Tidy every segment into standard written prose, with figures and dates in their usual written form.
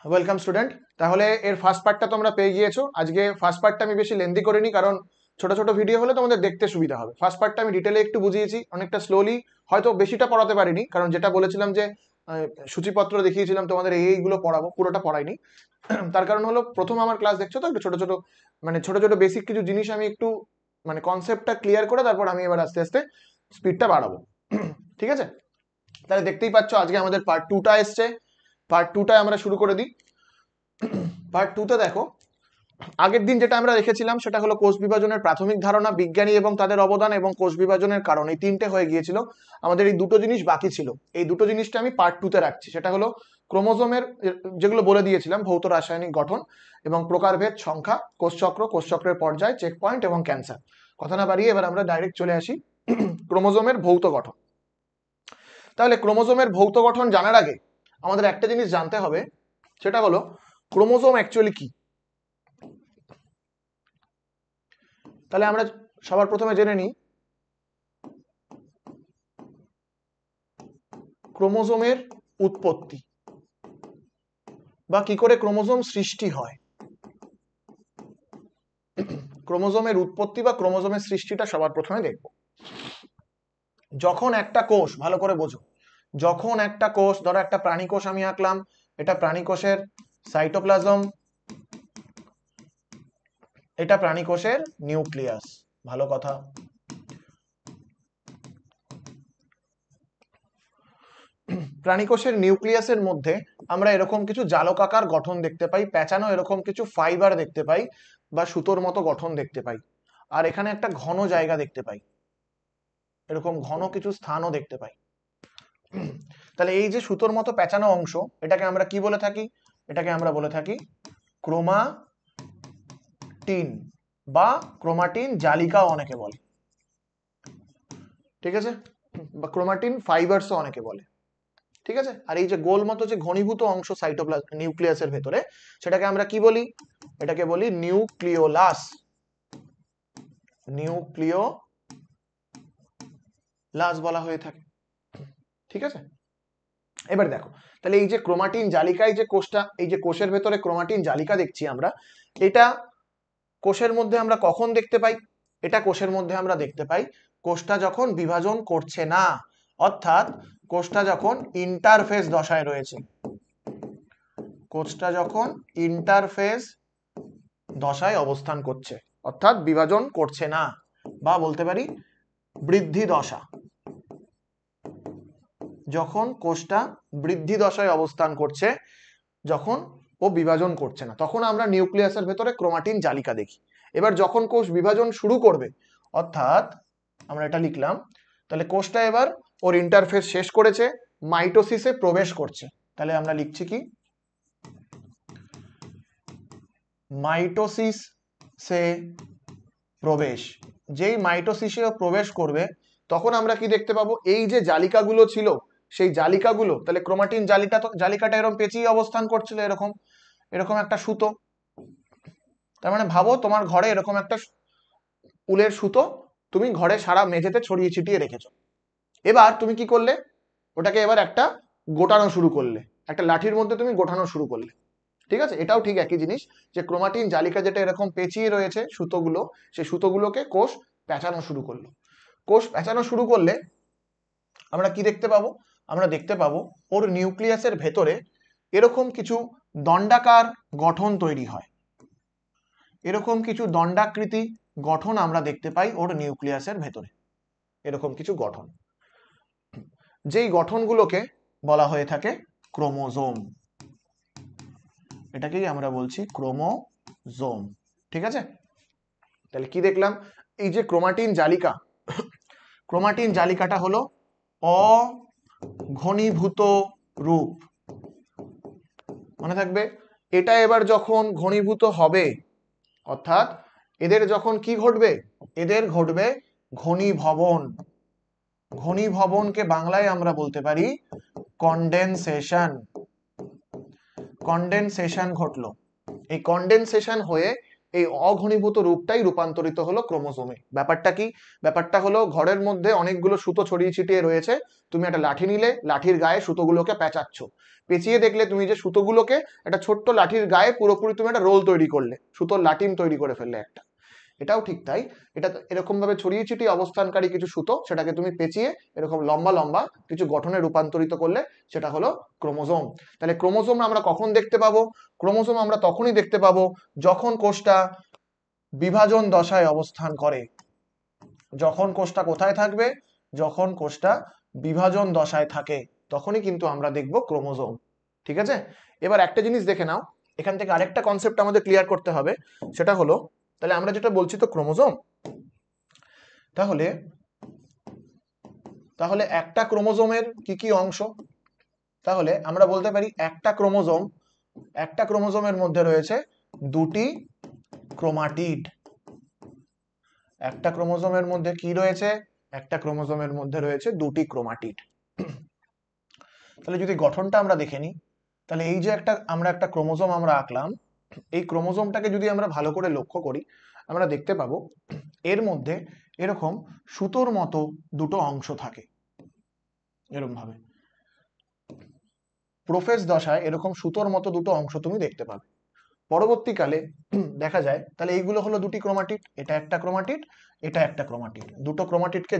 Welcome student. তাহলে এর first পার্টটা তোমরা পেয়ে গিয়েছো। আজকে ফার্স্ট পার্টটা আমি বেশি লেন্দি করিনি, কারণ ছোট ছোট ভিডিও হলে তোমাদের দেখতে সুবিধা হবে। ফার্স্ট পার্টটা আমি ডিটেলে একটু বুঝিয়েছি, অনেকটা স্লোলি, হয়তো বেশিটা পড়াতে পারিনি, কারণ যেটা বলেছিলাম যে সূচিপত্র দেখিয়েছিলাম তোমাদের এইগুলো পড়াবো, পুরোটা পড়াইনি। তার কারণ হলো প্রথম আমার ক্লাস দেখছো তো, একটু ছোট ছোট ছোট ছোট বেসিক কিছু জিনিস আমি একটু কনসেপ্টটা ক্লিয়ার করে তারপর আমি এবার আস্তে আস্তে স্পিডটা বাড়াবো। ঠিক আছে, তাহলে দেখতেই পাচ্ছ আজকে আমাদের পার্ট টুটা এসছে। পার্ট টুটা আমরা শুরু করে দিই। পার্ট টুতে দেখো, আগের দিন যেটা আমরা রেখেছিলাম সেটা হলো কোষ বিভাজনের প্রাথমিক ধারণা, বিজ্ঞানী এবং তাদের অবদান এবং কোষ বিভাজনের কারণ, এই তিনটে হয়ে গিয়েছিল। আমাদের এই দুটো জিনিস বাকি ছিল, এই দুটো জিনিসটা আমি পার্ট টুতে রাখছি। সেটা হলো ক্রোমোজোমের, যেগুলো বলে দিয়েছিলাম, ভৌত রাসায়নিক গঠন এবং প্রকারভেদ, সংখ্যা, কোষচক্র, কোষচক্রের পর্যায়, চেক পয়েন্ট এবং ক্যান্সার। কথা না বাড়িয়ে এবার আমরা ডাইরেক্ট চলে আসি ক্রোমোজোমের ভৌত গঠন। তাহলে ক্রোমোজোমের ভৌত গঠন জানার আগে আমাদের একটা জিনিস জানতে হবে, সেটা হলো ক্রোমোজোম অ্যাকচুয়ালি কি। তাহলে আমরা সবার প্রথমে জেনে নিই ক্রোমোজোমের উৎপত্তি বা কি করে ক্রোমোজোম সৃষ্টি হয়। ক্রোমোজোমের উৎপত্তি বা ক্রোমোজোমের সৃষ্টিটা সবার প্রথমে দেখব। যখন একটা কোষ, ভালো করে বোঝো, যখন একটা কোষ, ধরো একটা প্রাণী কোষ আমি আঁকলাম, এটা প্রাণী কোষের সাইটোপ্লাজম, এটা প্রাণী কোষের নিউক্লিয়াস। ভালো কথা। প্রাণী কোষের নিউক্লিয়াসের মধ্যে আমরা এরকম কিছু জালকাকার গঠন দেখতে পাই, প্যাঁচানো এরকম কিছু ফাইবার দেখতে পাই বা সুতোর মতো গঠন দেখতে পাই। আর এখানে একটা ঘন জায়গা দেখতে পাই, এরকম ঘন কিছু স্থানও দেখতে পাই। তাহলে এই যে সুতোর মতো প্যাঁচানো অংশ, এটাকে আমরা কি বলে থাকি? এটাকে আমরা বলে থাকি ক্রোমাটিন বা ক্রোমাটিন জালিকাও অনেকে বলে। ঠিক আছে, বা ক্রোমাটিন ফাইবারসও অনেকে বলে। ঠিক আছে, আর এই যে গোল মতো যে ঘনীভূত অংশ সাইটোপ্লাজম নিউক্লিয়াসের ভেতরে, সেটাকে আমরা কি বলি? এটাকে বলি নিউক্লিওলাস। নিউক্লিওলাস বলা হয়ে থাকে। ঠিক আছে, এবার দেখো, তাহলে এই যে ক্রোমাটিন জালিকায় যে কোষটা, এই যে কোষের ভেতরে ক্রোমাটিন জালিকা দেখছি আমরা, এটা কোষের মধ্যে আমরা কখন দেখতে পাই? এটা কোষের মধ্যে আমরা দেখতে পাই কোষটা যখন বিভাজন করছে না, অর্থাৎ কোষটা যখন ইন্টারফেস দশায় রয়েছে। কোষটা যখন ইন্টারফেস দশায় অবস্থান করছে, অর্থাৎ বিভাজন করছে না, বা বলতে পারি বৃদ্ধি দশা। যখন কোষটা বৃদ্ধি দশায় অবস্থান করছে, যখন ও বিভাজন করছে না, তখন আমরা নিউক্লিয়াসের ভেতরে ক্রোমাটিন জালিকা দেখি। এবার যখন কোষ বিভাজন শুরু করবে, অর্থাৎ আমরা এটা লিখলাম, তাহলে কোষটা এবার ওর ইন্টারফেস শেষ করেছে, মাইটোসিসে প্রবেশ করছে। তাহলে আমরা লিখছি কি? মাইটোসিসে প্রবেশ। যেই মাইটোসিসে প্রবেশ করবে, তখন আমরা কি দেখতে পাবো? এই যে জালিকাগুলো ছিল, সেই জালিকাগুলো, তাহলে ক্রোমাটিন জালিকাটা এরকম পেঁচিয়ে অবস্থান করছিল, এরকম এরকম একটা সুতো। তার মানে ভাবো তোমার ঘরে এরকম একটা উলের সুতো তুমি ঘরে সারা মেঝেতে ছড়িয়ে ছিটিয়ে রেখেছো। এবার তুমি কি করলে? ওটাকে এবার একটা গোটানো শুরু করলে, একটা লাঠির মধ্যে তুমি গোটানো শুরু করলে। ঠিক আছে, এটাও ঠিক একই জিনিস, যে ক্রোমাটিন জালিকা যেটা এরকম পেঁচিয়ে রয়েছে সুতোগুলো, সেই সুতোগুলোকে কোষ পেঁচানো শুরু করলো। কোষ পেঁচানো শুরু করলে আমরা কি দেখতে পাবো? আমরা দেখতে পাবো ওর নিউক্লিয়াসের ভেতরে এরকম কিছু দণ্ডাকার গঠন তৈরি হয়। এরকম কিছু দণ্ডাকৃতি গঠন আমরা দেখতে পাই ওর নিউক্লিয়াসের ভেতরে, এরকম কিছু গঠন, যেই গঠনগুলোকে বলা হয়ে থাকে ক্রোমোজোম। এটাকেই আমরা বলছি ক্রোমোজোম। ঠিক আছে, তাহলে কি দেখলাম? এই যে ক্রোমাটিন জালিকা, ক্রোমাটিন জালিকাটা হলো অঘনীভূত রূপ, মনে থাকবে। এটা এবার যখন ঘনীভূত হবে, অর্থাৎ এদের যখন কি ঘটবে? এদের ঘটবে ঘনীভবন। ঘনীভবনকে বাংলায় আমরা বলতে পারি কনডেনসেশন। কনডেনসেশন ঘটলো। এই কনডেনসেশন হয়ে এই অঘনীভূত রূপটাই রূপান্তরিত হলো ক্রোমোজোমে। ব্যাপারটা কি? ব্যাপারটা হলো ঘরের মধ্যে অনেকগুলো সুতো ছড়িয়ে ছিটিয়ে রয়েছে, তুমি একটা লাঠি নিলে, লাঠির গায়ে সুতোগুলোকে পেঁচাচ্ছ, পেঁচিয়ে দেখলে তুমি যে সুতোগুলোকে একটা ছোট্ট লাঠির গায়ে পুরোপুরি তুমি একটা রোল তৈরি করলে, সুতোর লাটিম তৈরি করে ফেললে একটা। এটাও ঠিক তাই, এটা এরকম ভাবে ছড়িয়ে ছিটিয়ে অবস্থানকারী কিছু সুতো, সেটাকে তুমি পেঁচিয়ে এরকম লম্বা লম্বা কিছু গঠনে রূপান্তরিত করলে সেটা হলো ক্রোমোজোম। তাহলে ক্রোমোজোম আমরা কখন দেখতে পাবো? ক্রোমোজোম আমরা তখনই দেখতে পাবো যখন কোষটা বিভাজন দশায় অবস্থান করে। যখন কোষটা কোথায় থাকবে? যখন কোষটা বিভাজন দশায় থাকে, তখনই কিন্তু আমরা দেখব ক্রোমোজোম। ঠিক আছে, এবার একটা জিনিস দেখে নাও, এখান থেকে আরেকটা কনসেপ্ট আমাদের ক্লিয়ার করতে হবে, সেটা হলো, তাহলে আমরা যেটা বলছি তো ক্রোমোজোম, তাহলে তাহলে একটা ক্রোমোজোমের কি কি অংশ? তাহলে আমরা বলতে পারি একটা ক্রোমোজোমের মধ্যে রয়েছে দুটি ক্রোমাটিড। একটা ক্রোমোজোমের মধ্যে কি রয়েছে? একটা ক্রোমোজোমের মধ্যে রয়েছে দুটি ক্রোমাটিড। তাহলে যদি গঠনটা আমরা দেখে নিই, তাহলে এই যে আমরা একটা ক্রোমোজোম আমরা আঁকলাম, এই ক্রোমোজোমটাকে যদি আমরা ভালো করে লক্ষ্য করি, আমরা দেখতে পাবো এর মধ্যে এরকম সুতোর মতো দুটো অংশ থাকে, এরকম ভাবে প্রোফেজ দশায় এরকম সুতোর মতো দুটো অংশ তুমি দেখতে পাবে। পরবর্তীকালে দেখা যায় তাহলে এইগুলো হলো দুটি ক্রোমাটিড, এটা একটা ক্রোমাটিড, এটা একটা ক্রোমাটিড, দুটো ক্রোমাটিডকে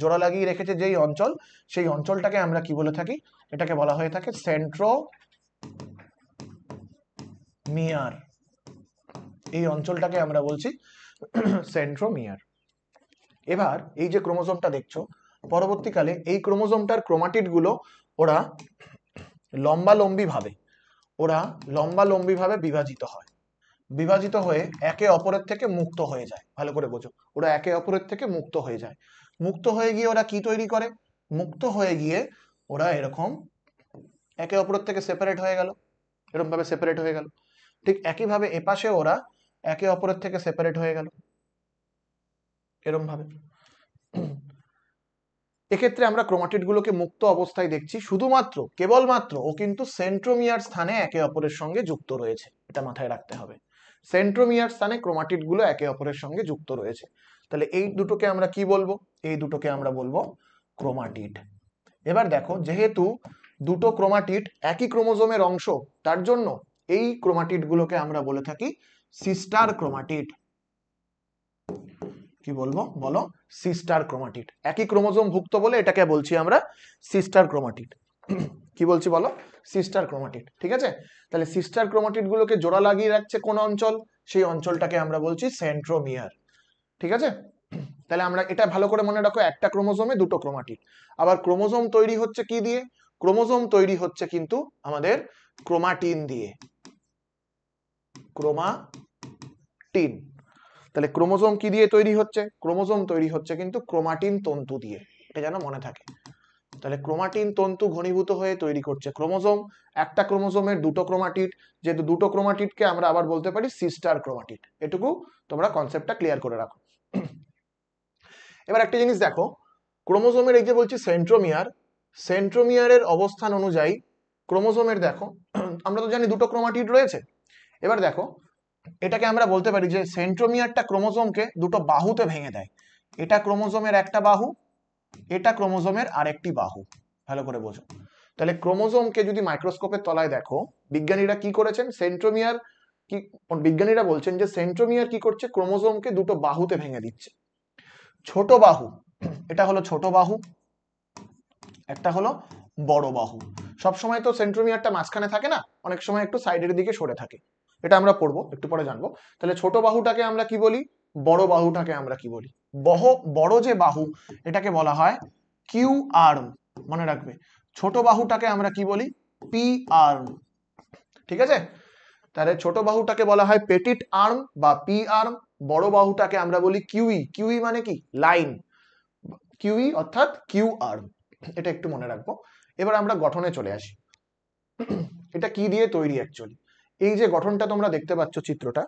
জোড়া লাগিয়ে রেখেছে যেই অঞ্চল, সেই অঞ্চলটাকে আমরা কি বলে থাকি? এটাকে বলা হয়ে থাকে সেন্ট্রোমিয়ার। এই অঞ্চলটাকে আমরা বলছি সেন্ট্রোমিয়ার। এবার এই যে ক্রোমোজোমটা দেখছো, পরবর্তীকালে এই ক্রোমোজোমটার ক্রোমাটিড গুলো ওরা লম্বালম্বি ভাবে বিভাজিত হয়, বিভাজিত হয়ে একে অপরের থেকে মুক্ত হয়ে যায়। ভালো করে বোঝো, ওরা একে অপরের থেকে মুক্ত হয়ে যায়। মুক্ত হয়ে গিয়ে ওরা কি তৈরি করে? মুক্ত হয়ে গিয়ে ওরা এরকম একে অপরের থেকে সেপারেট হয়ে গেল, এরকম ভাবে সেপারেট হয়ে গেল। ঠিক একইভাবে এপাশে ওরা একে অপরের থেকে সেপারেট হয়ে গেল এরকম ভাবে। এক্ষেত্রে আমরা ক্রোমাটিড গুলোকে মুক্ত অবস্থায় দেখছি, শুধুমাত্র কেবলমাত্র ও কিন্তু সেন্ট্রোমিয়ার স্থানে একে অপরের সঙ্গে যুক্ত রয়েছে, এটা মাথায় রাখতে হবে। সেন্ট্রোমিয়ার স্থানে ক্রোমাটিড গুলো একে অপরের সঙ্গে যুক্ত রয়েছে। তাহলে এই দুটোকে আমরা কি বলবো? এই দুটোকে আমরা বলবো ক্রোমাটিড। এবার দেখো, যেহেতু দুটো ক্রোমাটিড একই ক্রোমোজোমের অংশ, তার জন্য এই ক্রোমাটিড গুলোকে আমরা বলে থাকি সিস্টার ক্রোমাটিড। কি বলবো বলো? Sister chromatid. একই ক্রোমোজোম ভুক্ত বলে এটাকে বলছি আমরা সিস্টার ক্রোমাটিড। কি বলছি বলো? Sister chromatid. ঠিক আছে, তাহলে সিস্টার ক্রোমাটিড গুলোকে জোড়া লাগিয়ে রাখছে কোন অঞ্চল? সেই অঞ্চলটাকে আমরা বলছি সেন্ট্রোমিয়ার। ঠিক আছে, তাহলে আমরা এটা ভালো করে মনে রাখো, একটা ক্রোমোজোমে দুটো ক্রোমাটিড। আবার ক্রোমোজোম তৈরি হচ্ছে কি দিয়ে? ক্রোমোজোম তৈরি হচ্ছে কিন্তু আমাদের ক্রোমাটিন দিয়ে, ক্রোমাটিন। তাহলে ক্রোমোজোম কি দিয়ে তৈরি হচ্ছে? ক্রোমোজোম তৈরি হচ্ছে কিন্তু ক্রোমাটিন তন্তু দিয়ে, এটা যেন মনে থাকে। তাহলে ক্রোমাটিন তন্তু ঘনীভূত হয়ে তৈরি করছে ক্রোমোজোম। একটা ক্রোমোজোমের দুটো ক্রোমাটিড, যেহেতু দুটো ক্রোমাটিডকে আমরা আবার বলতে পারি সিস্টার ক্রোমাটিড। এটুকু তোমরা কনসেপ্টটা ক্লিয়ার করে রাখো। এবার একটা জিনিস দেখো, ক্রোমোজোমের এই যে বলছি সেন্ট্রোমিয়ার, সেন্ট্রোমিয়ারের অবস্থান অনুযায়ী ক্রোমোজোমের দেখো, আমরা তো জানি দুটো ক্রোমাটিড রয়েছে। এবার দেখো, এটাকে আমরা বলতে পারি যে সেন্ট্রোমিয়ারটা ক্রোমোজোমকে দুটো বাহুতে ভেঙে দেয়। এটা ক্রোমোজোমের একটা বাহু, এটা ক্রোমোজোমের আরেকটি বাহু। ভালো করে বোঝো, তাহলে ক্রোমোজোমকে যদি মাইক্রোস্কোপের তলায় দেখো, বিজ্ঞানীরা কি করেছেন? সেন্ট্রোমিয়ার কি, বিজ্ঞানীরা বলছেন যে সেন্ট্রোমিয়ার কি করছে? ক্রোমোজোমকে দুটো বাহুতে ভেঙে দিচ্ছে। ছোট বাহু, এটা হলো ছোট বাহু, একটা হলো বড় বাহু। সবসময় তো সেন্ট্রোমিয়ারটা মাঝখানে থাকে না, অনেক সময় একটু সাইডের দিকে সরে থাকে, এটা আমরা পড়বো, একটু পরে জানবো। তাহলে ছোট বাহুটাকে আমরা কি বলি? বড় বাহুটাকে আমরা কি বলি? বড় যে বাহু, এটাকে বলা হয় কিউ আর্ম। মনে রাখবে, ছোট বাহুটাকে আমরা কি বলি? P arm. ঠিক আছে, তাহলে ছোট বাহুটাকে বলা হয় পেটিট আর্ম বা পি আর্ম, বড় বাহুটাকে আমরা বলি কিউই। কিউই মানে কি? লাইন। কিউই অর্থাৎ কিউ আর্ম, এটা একটু মনে রাখবো। এবার আমরা গঠনে চলে আসি। এটা কি দিয়ে তৈরি অ্যাকচুয়ালি? এই যে গঠনটা তোমরা দেখতে পাচ্ছ, চিত্রটা,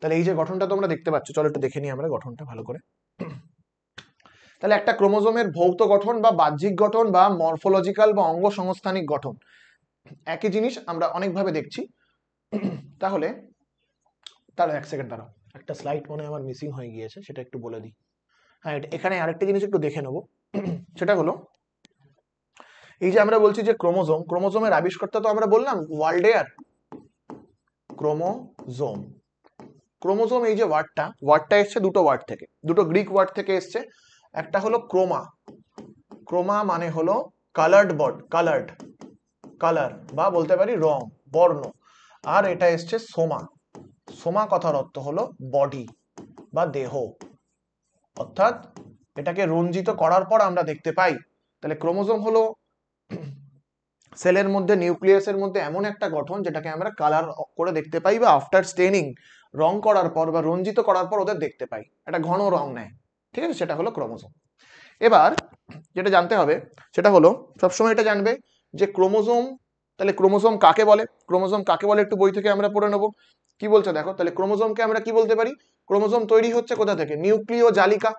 তাহলে এই যে গঠনটা তোমরা দেখতে পাচ্ছ, চলো একটু দেখে নিই আমরা গঠনটা ভালো করে। তাহলে একটা ক্রোমোজোমের ভৌত গঠন বা বাহ্যিক গঠন বা মরফোলজিক্যাল বা অঙ্গ সংস্থানিক গঠন একই জিনিস আমরা অনেকভাবে দেখছি। তাহলে তাহলে এক সেকেন্ড দাঁড়াও, একটা স্লাইড মনে হয় আমার মিসিং হয়ে গিয়েছে, সেটা একটু বলে দিই। হ্যাঁ, এখানে আরেকটা জিনিস একটু দেখে নেবো। সেটা হলো এই যে আমরা বলছি যে ক্রোমোজোমের আবিষ্কর্তা তো আমরা বললাম ওয়াল্ডেয়ার। ক্রোমোজোম ক্রোমোজোম এই যে ওয়ার্ডটা এসছে দুটো ওয়ার্ড থেকে, দুটো গ্রিক ওয়ার্ড থেকে এসছে। একটা হলো ক্রোমা মানে হলো কালার বা বলতে পারি রং, বর্ণ। আর এটা এসছে সোমা কথার অর্থ হলো বডি বা দেহ, অর্থাৎ এটাকে রঞ্জিত করার পর আমরা দেখতে পাই। তাহলে ক্রোমোজোম হলো সেলের মধ্যে, নিউক্লিয়াসের মধ্যে এমন একটা গঠন যেটাকে আমরা কালার করে দেখতে পাই বা আফটার স্টেনিং, রং করার পর বা রঞ্জিত করার পর ওদের দেখতে পাই, একটা ঘন রং নেয়। ঠিক আছে, সেটা হলো ক্রোমোজোম। এবার যেটা জানতে হবে সেটা হলো, সবসময় এটা জানবে যে তাহলে ক্রোমোজোম কাকে বলে একটু বই থেকে আমরা পড়ে নেবো। কি বলছে দেখো, তাহলে ক্রোমোজোমকে আমরা কি বলতে পারি? ক্রোমোজোম তৈরি হচ্ছে কোথা থেকে? নিউক্লিয় জালিকা।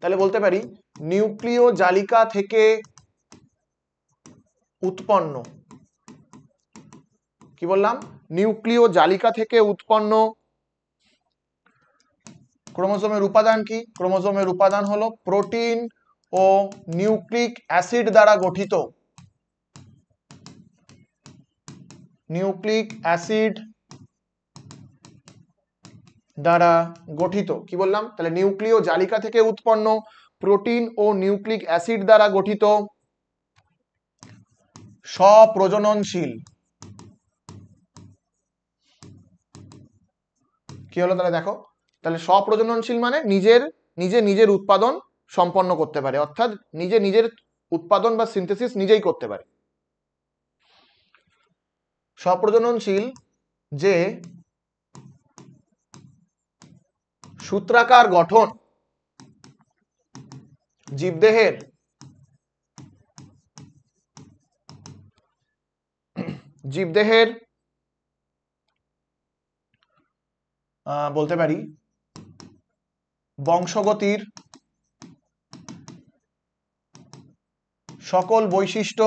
তাহলে বলতে পারি নিউক্লিয় জালিকা থেকে উৎপন্ন, কি বললাম? নিউক্লিয় জালিকা থেকে উৎপন্ন ক্রোমোজোমের উপাদান কি? ক্রোমোজোমের উপাদান হলো প্রোটিন ও নিউক্লিক অ্যাসিড দ্বারা গঠিত। নিউক্লিক অ্যাসিড দ্বারা গঠিত, কি বললাম? তাহলে নিউক্লিয় জালিকা থেকে উৎপন্ন প্রোটিন ও নিউক্লিক অ্যাসিড দ্বারা গঠিত স্বপ্রজননশীল। কি হলো তাহলে দেখো, তাহলে স্বপ্রজননশীল মানে নিজের উৎপাদন সম্পন্ন করতে পারে, অর্থাৎ নিজের উৎপাদন বা সিনথেসিস নিজেই করতে পারে। স্বপ্রজননশীল যে সূত্রাকার গঠন জীবদেহের বলতে পারি বংশগতির সকল বৈশিষ্ট্য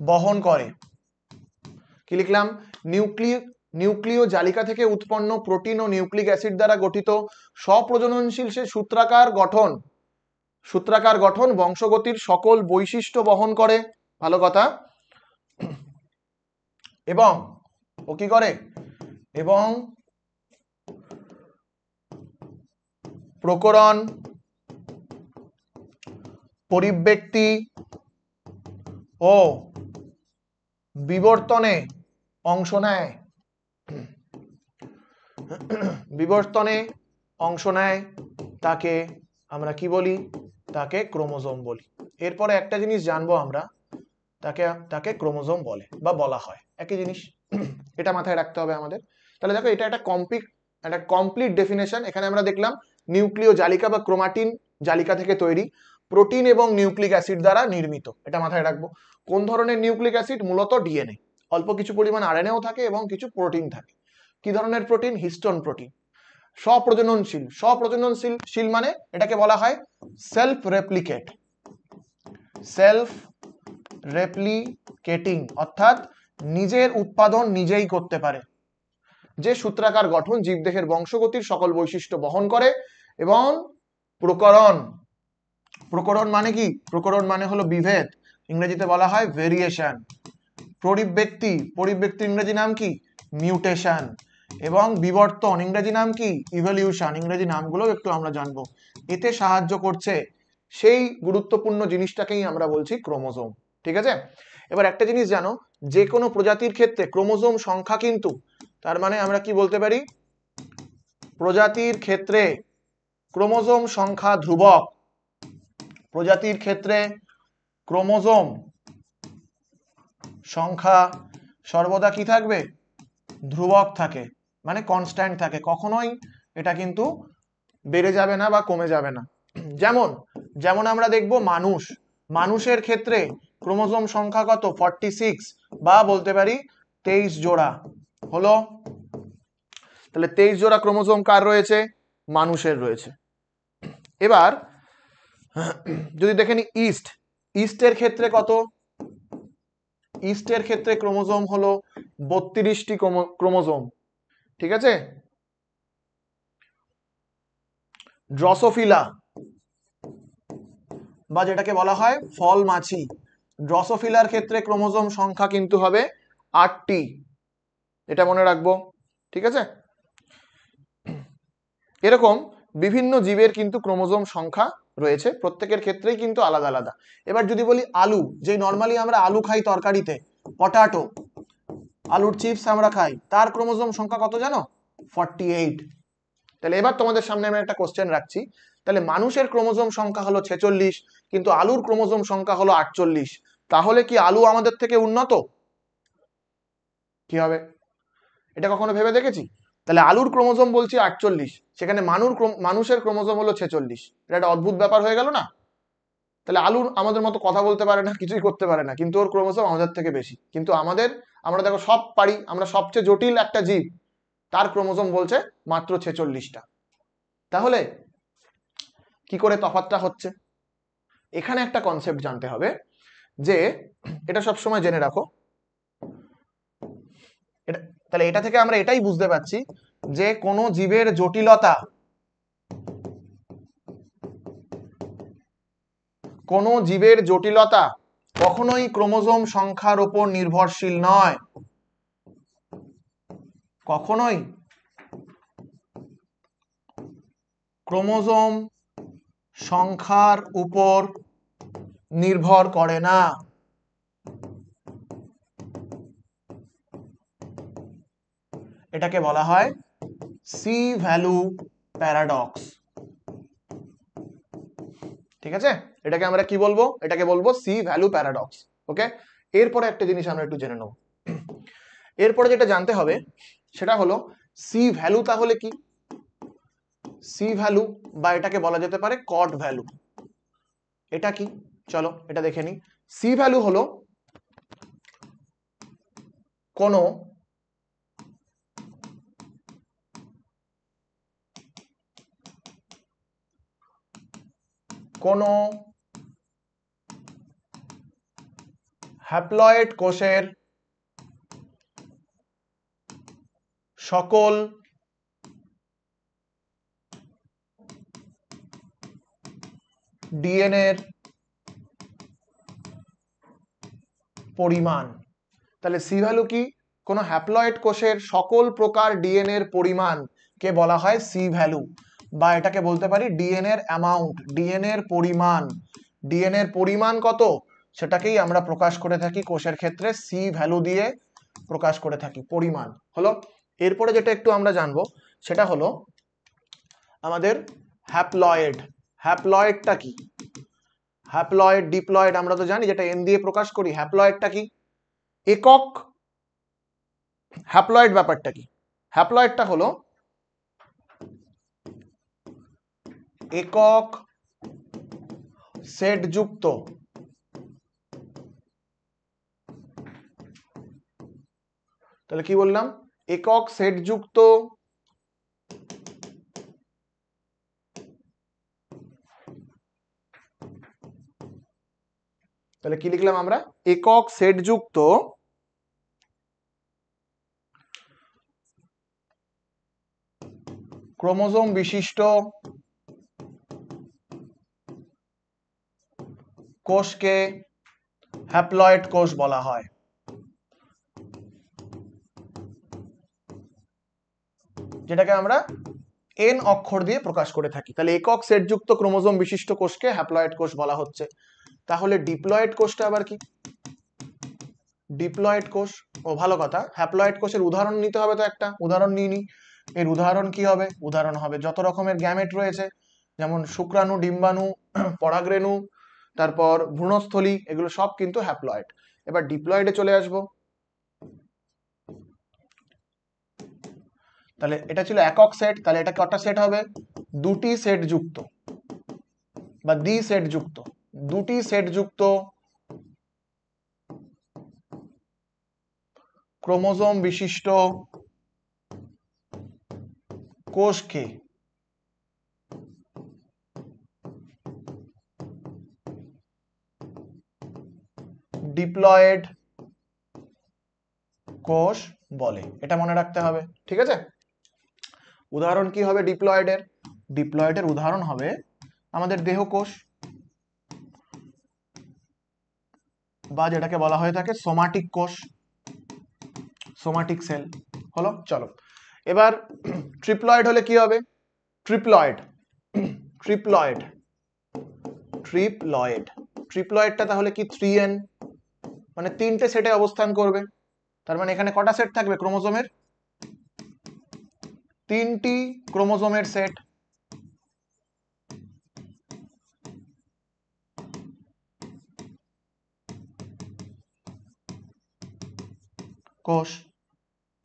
বহন করে। কি লিখলাম? নিউক্লিয় জালিকা থেকে উৎপন্ন প্রোটিন ও নিউক্লিক অ্যাসিড দ্বারা গঠিত স্বপ্রজননশীল সে সূত্রাকার গঠন বংশগতির সকল বৈশিষ্ট্য বহন করে। ভালো কথা। এবং ও কি করে? এবং প্রকরণ, পরিব্যক্তি ও বিবর্তনে অংশ নেয়। তাকে আমরা কি বলি? তাকে ক্রোমোজোম বলি। এরপরে একটা জিনিস জানবো আমরা, তাকে ক্রোমোজোম বলে বা বলা হয়, একই জিনিস। এটা মাথায় রাখতে হবে আমাদের। তাহলে দেখো, এটা একটা কমপ্লিট ডেফিনেশন। এখানে আমরা দেখলাম নিউক্লিয় জালিকা বা ক্রোমাটিন জালিকা থেকে তৈরি, প্রোটিন এবং নিউক্লিক অ্যাসিড দ্বারা নির্মিত। এটা মাথায় রাখবো। কোন ধরনের নিউক্লিক অ্যাসিড? মূলত ডিএনএ, অল্প কিছু পরিমাণ আরএনএও থাকে এবং কিছু প্রোটিন থাকে। কি ধরনের প্রোটিন? Histone protein. স্বপ্রজননশীল মানে এটাকে বলা হয় সেলফ রেপ্লিকেটিং, অর্থাৎ নিজের উৎপাদন নিজেই করতে পারে। যে সূত্রাকার গঠন জীবদেহের বংশগতির সকল বৈশিষ্ট্য বহন করে। এবং প্রকরণ মানে কি? প্রকরণ মানে হলো বিভেদ, ইংরেজিতে বলা হয় ভেরিয়েশন। পরিব্যক্তি ইংরেজি নাম কি? মিউটেশন। এবং বিবর্তন ইংরেজি নাম কি? ইভলিউশন। ইংরেজি নামগুলো একটু আমরা জানবো। এতে সাহায্য করছে সেই গুরুত্বপূর্ণ জিনিসটাকেই আমরা বলছি ক্রোমোজোম। ঠিক আছে, এবার একটা জিনিস জানো, যে কোনো প্রজাতির ক্ষেত্রে ক্রোমোজোম সংখ্যা কিন্তু, তার মানে আমরা কি বলতে পারি? প্রজাতির ক্ষেত্রে ক্রোমোজোম সংখ্যা ধ্রুবক। প্রজাতির ক্ষেত্রে ক্রোমোজোম সংখ্যা সর্বদা কি থাকবে? ধ্রুবক থাকে, মানে কনস্ট্যান্ট থাকে, কখনোই এটা কিন্তু বেড়ে যাবে না বা কমে যাবে না। যেমন আমরা দেখব মানুষের ক্ষেত্রে ক্রোমোজোম সংখ্যা কত? 46 বা বলতে পারি 23 জোড়া হলো। তাহলে 23 জোড়া ক্রোমোজোম কার রয়েছে? মানুষের রয়েছে। এবার যদি দেখে নি ইস্টের ক্ষেত্রে কত? ইস্টের ক্ষেত্রে ক্রোমোজোম হলো 32টি ক্রোমোজোম, ঠিক আছে। ড্রসোফিলা বা যেটাকে বলা হয় ফল মাছি, ড্রসোফিলার ক্ষেত্রে ক্রোমোজোম সংখ্যা কিন্তু হবে 8টি, এটা মনে রাখবো, ঠিক আছে। এরকম বিভিন্ন জীবের কিন্তু ক্রোমোজোম সংখ্যা রয়েছে, প্রত্যেকের ক্ষেত্রেই কিন্তু আলাদা আলাদা। এবার যদি বলি আলু, যেই নর্মালি আমরা আলু খাই তরকারিতে, পটাটো, আলুর চিপস আমরা খাই, তার ক্রোমোজোম সংখ্যা কত জানো? 48। তাহলে এবার তোমাদের সামনে আমি একটা কোশ্চেন রাখছি, তাহলে মানুষের ক্রোমোজোম সংখ্যা হলো 46, কিন্তু আলুর ক্রোমোজোম সংখ্যা হলো 48, তাহলে কি আলু আমাদের থেকে উন্নত? কি হবে? এটা কখনো ভেবে দেখেছি? তাহলে আলুর ক্রোমোজোম বলছি 48, সেখানে মানুষের ক্রোমোজোম হলো 46, এটা একটা অদ্ভুত ব্যাপার হয়ে গেল না? তাহলে আলুর আমাদের মতো কথা বলতে পারে না, কিছুই করতে পারে না, কিন্তু ওর ক্রোমোজোম আমাদের থেকে বেশি। কিন্তু আমরা দেখো সব পারি, আমরা সবচেয়ে জটিল একটা জীব, তার ক্রোমোজোম বলছে মাত্র 46টা। তাহলে কি করে তফাৎটা হচ্ছে? এখানে একটা কনসেপ্ট জানতে হবে, যে এটা সব সময় জেনে রাখো, তাহলে এটা থেকে আমরা এটাই বুঝতে পারছি যে কোনো জীবের জটিলতা, কোনো জীবের জটিলতা কখনোই ক্রোমোজোম সংখ্যার উপর নির্ভরশীল নয়, কখনোই ক্রোমোজোম সংখ্যার উপর নির্ভর করে না। এটাকে বলা হয় সি ভ্যালু প্যারাডক্স, ঠিক আছে। এটাকে আমরা কি বলবো? এটাকে বলবো সি ভ্যালু প্যারাডক্স। ওকে, এরপরে একটা জিনিস আমরা একটু জেনে নেব। এরপরে যেটা জানতে হবে সেটা হলো সি ভ্যালু তাহলে কি? সি ভ্যালু বা এটাকে বলা যেতে পারে কট ভ্যালু, এটা কি? চলো এটা দেখে নিই। সি ভ্যালু হলো কোনো কোনো হ্যাপ্লয়েড কোষের সকল ডিএনএর পরিমাণ। তাহলে সি ভ্যালু কি? কোনো হ্যাপ্লয়েড কোষের সকল প্রকার ডিএনএর পরিমাণ কে বলা হয় সি ভ্যালু, বা এটাকে বলতে পারি ডিএনএর অ্যামাউন্ট, ডিএনএর পরিমাণ। ডিএনএর পরিমাণ কত সেটাকেই আমরা প্রকাশ করে থাকি কোষের ক্ষেত্রে সি ভ্যালু দিয়ে প্রকাশ করে থাকি, পরিমাণ হলো। এরপরে যেটা একটু আমরা জানবো সেটা হলো আমাদের হ্যাপ্লয়েড। হ্যাপ্লয়েডটা কি? হ্যাপ্লয়েড, ডিপ্লয়েড আমরা তো জানি, যেটা এন দিয়ে প্রকাশ করি। হ্যাপ্লয়েডটা কি? একক হ্যাপ্লয়েড ব্যাপারটা কি? হ্যাপ্লয়েডটা হলো একক সেট যুক্ত তাহলে কি বললাম? একক সেট যুক্ত তাহলে কি লিখলাম আমরা? একক সেট যুক্ত ক্রোমোজোম বিশিষ্ট কোষকে হ্যাপ্লয়েড কোষ বলা হয়। যেটাকে আমরা এন অক্ষর দিয়ে প্রকাশ করে থাকি। তাহলে একক সেট যুক্ত ক্রোমোজোম বিশিষ্ট কোষকে হ্যাপ্লয়েড কোষ বলা হচ্ছে। তাহলে ডিপ্লয়েড কোষটা আবার কি? ডিপ্লয়েড কোষ, ও ভালো কথা, হ্যাপ্লয়েড কোষের উদাহরণ নিতে হবে, তো একটা উদাহরণ নিয়ে নি। এর উদাহরণ কি হবে? উদাহরণ হবে যত রকমের গ্যামেট রয়েছে, যেমন শুক্রাণু, ডিম্বাণু, পরাগরেণু, তারপর ভ্রূণস্থলী, এগুলো সব কিন্তু হ্যাপ্লয়েড। এবার ডিপ্লয়েডে চলে আসবো। তাহলে এটা ছিল একক সেট, তাহলে এটা কটা সেট হবে? দুটি সেট যুক্ত বা দ্বি সেট যুক্ত, দুটি সেট যুক্ত ক্রোমোজোম বিশিষ্ট কোষকে ডিপ্লয়েড কোষ বলে, এটা মনে রাখতে হবে। ঠিক আছে, উদাহরণ কি হবে ডিপ্লয়েডের? ডিপ্লয়েডের উদাহরণ হবে আমাদের দেহকোষ, বা যেটাকে বলা হয়ে থাকে সোমাটিক কোষ, সোমাটিক সেল। হলো, চলো এবার ট্রিপ্লয়েড হলে কি হবে? ট্রিপ্লয়েড ট্রিপ্লয়েড ট্রিপ্লয়েড ট্রিপ্লয়েডটা তাহলে কি 3n, মানে তিনটে সেটে অবস্থান করবে। তার মানে এখানে কটা সেট থাকবে ক্রোমোজোমের? তিনটি ক্রোমোজোমের সেট। কোষ,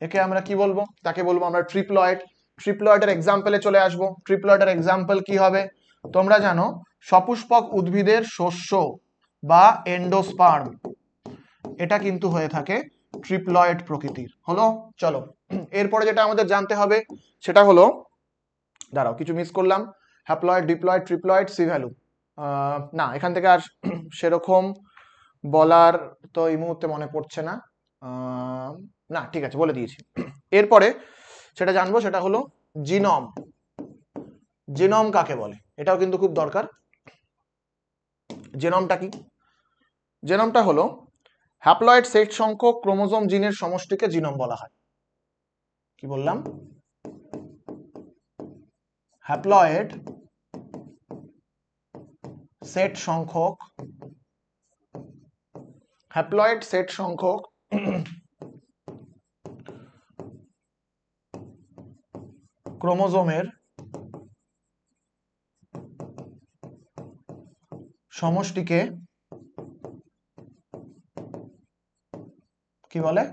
একে আমরা কি বলবো? তাকে বলবো আমরা ট্রিপ্লয়েড। ট্রিপ্লয়েডের এক্সাম্পলে চলে আসবো। ট্রিপ্লয়েডের এক্সাম্পল কি হবে? তোমরা জানো সপুষ্পক উদ্ভিদের শস্য বা এন্ডোস্পার্ম, এটা কিন্তু হয়ে থাকে ট্রিপ্লয়েড প্রকৃতির। হলো, চলো এরপরে যেটা আমাদের জানতে হবে সেটা হলো, দাঁড়াও কিছু মিস করলাম, haploid, diploid, triploid, C value. না, এখান থেকে আর সেরকম বলার তো এই মুহূর্তে মনে পড়ছে না। না ঠিক আছে, বলে দিয়েছি। এরপরে সেটা জানবো, সেটা হলো জিনোম। জিনোম কাকে বলে এটাও কিন্তু খুব দরকার। জিনোমটা কি? জিনোমটা হলো হ্যাপ্লয়েড সেট সংখ্যক ক্রোমোজোম জিনের সমষ্টিকে জিনোম বলা হয়। কি বললাম? হ্যাপ্লয়েড সেট সংখ্যক, হ্যাপ্লয়েড সেট সংখ্যক ক্রোমোজোমের সমষ্টিকে কি বলে?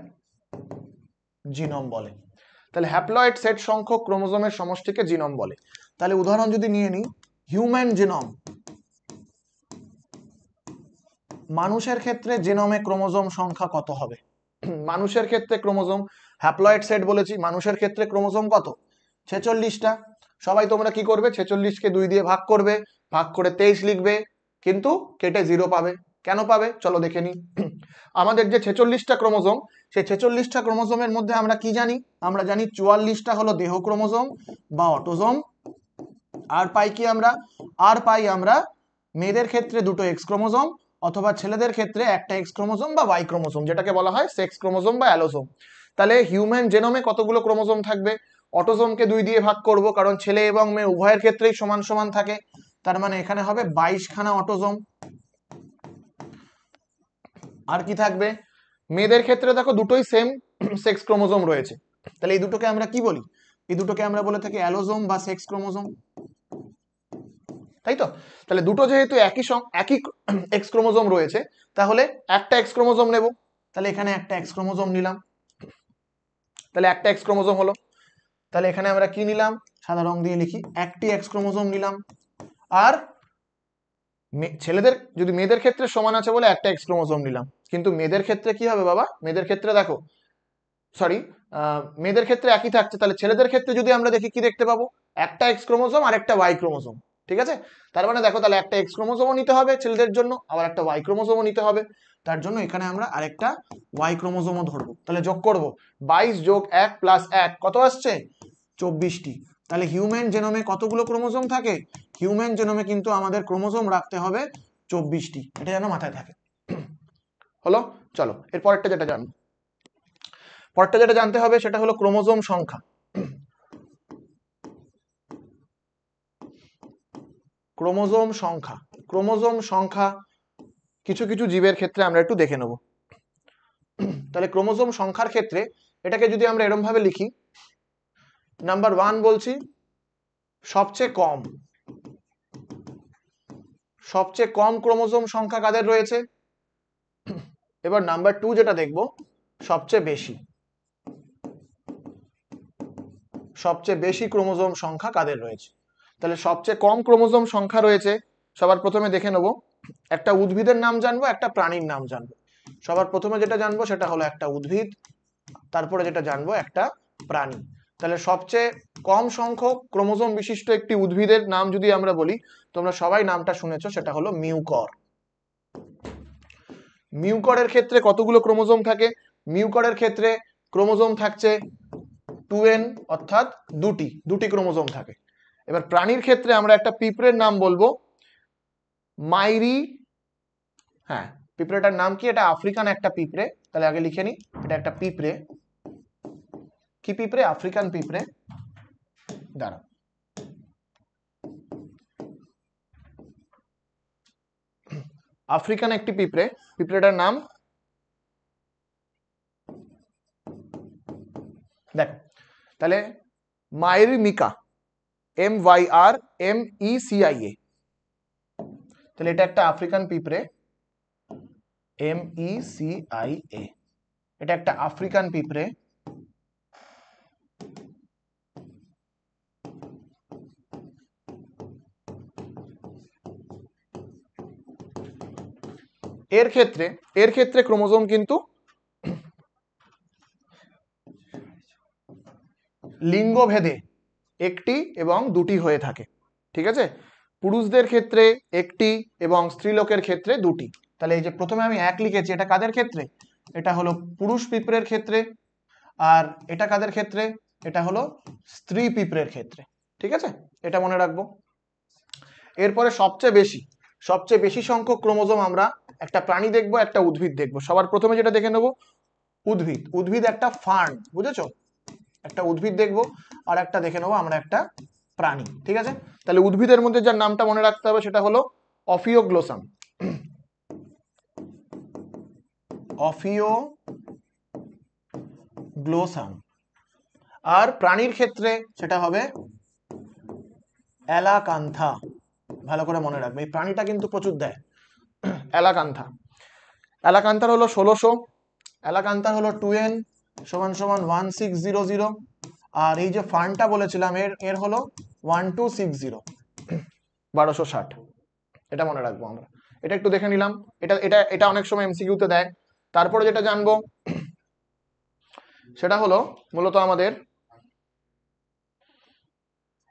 জিনোম বলে। তাহলে হ্যাপ্লয়েড সেট সংখ্যক ক্রোমোজোমের সমষ্টিকে জিনোম বলে। তাহলে উদাহরণ যদি নিয়ে নিই, হিউম্যান জিনোম। মানুষের ক্ষেত্রে জিনোমে ক্রোমোজোম সংখ্যা কত হবে? মানুষের ক্ষেত্রে ক্রোমোজোম, হ্যাপ্লয়েড সেট বলেছি, মানুষের ক্ষেত্রে ক্রোমোজোম কত? 46টা। সবাই তোমরা কি করবে? 46কে 2 দিয়ে ভাগ করবে, ভাগ করে 23 লিখবে, কিন্তু কেটে 0 পাবে। কেন পাবে চলো দেখে নিই। আমাদের যে 46টা ক্রোমোজোম, সেই 46টা ক্রোমোজোমের মধ্যে আমরা কি জানি? আমরা জানি 44টা হলো দেহ ক্রোমোজোম বা অটোজোম। আর পাই কি আমরা? আর পাই আমরা মেয়েদের ক্ষেত্রে 2টো এক্স ক্রোমোজোম, অথবা ছেলেদের ক্ষেত্রে একটা এক্স ক্রোমোজোম বা ওয়াই ক্রোমোজোম, যেটাকে বলা হয় সেক্স ক্রোমোজোম বা অ্যালোজোম। তাহলে হিউম্যান জেনোমে কতগুলো ক্রোমোজোম থাকবে? অটোজোমকে 2 দিয়ে ভাগ করব, কারণ ছেলে এবং মেয়ে উভয়ের ক্ষেত্রেই সমান সমান থাকে। তার মানে এখানে হবে 22খানা অটোজোম। আর কি থাকবে? মেয়েদের ক্ষেত্রে দেখো দুটোই সেম সেক্স ক্রোমোজোম রয়েছে, তাহলে এই দুটোকে আমরা কি বলি? এই দুটোকে আমরা বলে থাকি অ্যালোজোম বা সেক্স ক্রোমোজোম, তাই তো? তাহলে দুটো যেহেতু একই এক্স ক্রোমোজোম রয়েছে, তাহলে একটা এক্স ক্রোমোজোম নেব। তাহলে এখানে একটা এক্স ক্রোমোজোম নিলাম, তাহলে একটা এক্স ক্রোমোজোম হলো। তাহলে এখানে আমরা কি নিলাম? সাদা রং দিয়ে লিখি, একটি এক্স ক্রোমোজোম নিলাম। আর ছেলেদের, যদি মেয়েদের ক্ষেত্রে সমান আছে বলে একটা এক্স ক্রোমোজোম নিলাম, কিন্তু মেয়েদের ক্ষেত্রে কি হবে বাবা? মেয়েদের ক্ষেত্রে দেখো, সরি, মেয়েদের ক্ষেত্রে একই থাকছে, তাহলে ছেলেদের ক্ষেত্রে যদি আমরা দেখি কি দেখতে পাবো? একটা এক্স ক্রোমোজোম আর একটা ওয়াই ক্রোমোজোম। ঠিক আছে, তার মানে দেখো তাহলে একটা এক্স ক্রোমোজোমও নিতে হবে ছেলেদের জন্য, আবার একটা ওয়াই ক্রোমোজোমও নিতে হবে। তার জন্য এখানে আমরা আরেকটা ওয়াই ক্রোমোজোমও ধরবো। তাহলে যোগ করব, 22 যোগ 1 প্লাস 1 কত আসছে? 24টি। তাহলে হিউম্যান জেনোমে কতগুলো ক্রোমোজোম থাকে? হিউম্যান জেনোমে কিন্তু আমাদের ক্রোমোজোম রাখতে হবে 24টি, এটা যেন মাথায় থাকে। হলো, চলো এর পরেরটা যেটা জানবো, পরেরটা যেটা জানতে হবে সেটা হলো ক্রোমোজোম সংখ্যা। ক্রোমোজোম সংখ্যা, ক্রোমোজোম সংখ্যা কিছু কিছু জীবের ক্ষেত্রে আমরা একটু দেখে নেব। তাহলে ক্রোমোজোম সংখ্যার ক্ষেত্রে এটাকে যদি আমরা এরকম ভাবে লিখি, নাম্বার 1 বলছি সবচেয়ে কম, সবচেয়ে কম ক্রোমোজোম সংখ্যা কাদের রয়েছে। এবার নাম্বার 2 যেটা দেখব, সবচেয়ে বেশি, সবচেয়ে বেশি ক্রোমোজোম সংখ্যা কাদের রয়েছে। তাহলে সবচেয়ে কম ক্রোমোজোম সংখ্যা রয়েছে, সবার প্রথমে দেখে নেব, একটা উদ্ভিদের নাম জানবো, একটা প্রাণীর নাম জানবো। সবার প্রথমে যেটা জানবো সেটা হলো একটা উদ্ভিদ, তারপরে যেটা জানবো একটা প্রাণী। তাহলে সবচেয়ে কম সংখ্যক ক্রোমোজোম বিশিষ্ট একটি উদ্ভিদের নাম যদি আমরা বলি, তোমরা সবাই নামটা শুনেছো, সেটা হলো মিউকর। মিউকরের ক্ষেত্রে কতগুলো ক্রোমোজোম থাকে? মিউকরের ক্ষেত্রে ক্রোমোজোম থাকছে 2n, অর্থাৎ দুটি ক্রোমোজোম থাকে। এবার প্রাণীর ক্ষেত্রে আমরা একটা পিঁপড়ের নাম বলবো, মাইরি। হ্যাঁ, পিঁপড়েটার নাম কি? এটা আফ্রিকান একটা পিঁপড়ে, তাহলে আগে লিখে নি, এটা একটা পিঁপড়ে। কি পিঁপড়ে? আফ্রিকান পিঁপড়ে। দাঁড়াও, আফ্রিকান একটি পিঁপড়ে, পিঁপড়েটার নাম দেখো, তাহলে মাইরিমিকা, MYRMECIA, তাহলে এটা একটা আফ্রিকান পিঁপড়ে, MECIA, এটা একটা আফ্রিকান পিঁপড়ে। এর ক্ষেত্রে ক্রোমোজোম কিন্তু লিঙ্গভেদে একটি এবং দুটি হয়ে থাকে, ঠিক আছে? পুরুষদের ক্ষেত্রে একটি এবং স্ত্রীলোকের ক্ষেত্রে দুটি। তাহলে এই যে প্রথমে আমি এক লিখেছি, এটা কাদের ক্ষেত্রে? এটা হলো পুরুষ পিঁপড়ের ক্ষেত্রে। আর এটা কাদের ক্ষেত্রে? এটা হলো স্ত্রী পিঁপড়ের ক্ষেত্রে, ঠিক আছে? এটা মনে রাখবো। এরপরে সবচেয়ে বেশি সংখ্যক ক্রোমোজোম আমরা একটা প্রাণী দেখবো, একটা উদ্ভিদ দেখবো। সবার প্রথমে যেটা দেখে নেবো, উদ্ভিদ একটা ফার্ন, বুঝেছো? একটা উদ্ভিদ দেখবো, আর একটা দেখে নেবো আমরা একটা প্রাণী, ঠিক আছে? তাহলে উদ্ভিদের মধ্যে যার নামটা মনে রাখতে হবে সেটা হলো অফিওগ্লোসাম। অফিওগ্লোসাম। আর প্রাণীর ক্ষেত্রে সেটা হবে অ্যালাকান্থা। ভালো করে মনে রাখবে, এই প্রাণীটা কিন্তু প্রচুর দেয়, অ্যালাকান্থা। অ্যালাকান্থার হলো 1600, অ্যালাকান্থার হলো 2n = 1600। আর এই যে ফার্নটা বলেছিলাম, এর হলো 1260, 1260। এটা মনে রাখবো আমরা, এটা একটু দেখে নিলাম। এটা এটা এটা অনেক সময় এমসিকিউতে দেয়। তারপরে যেটা জানবো সেটা হলো মূলত আমাদের,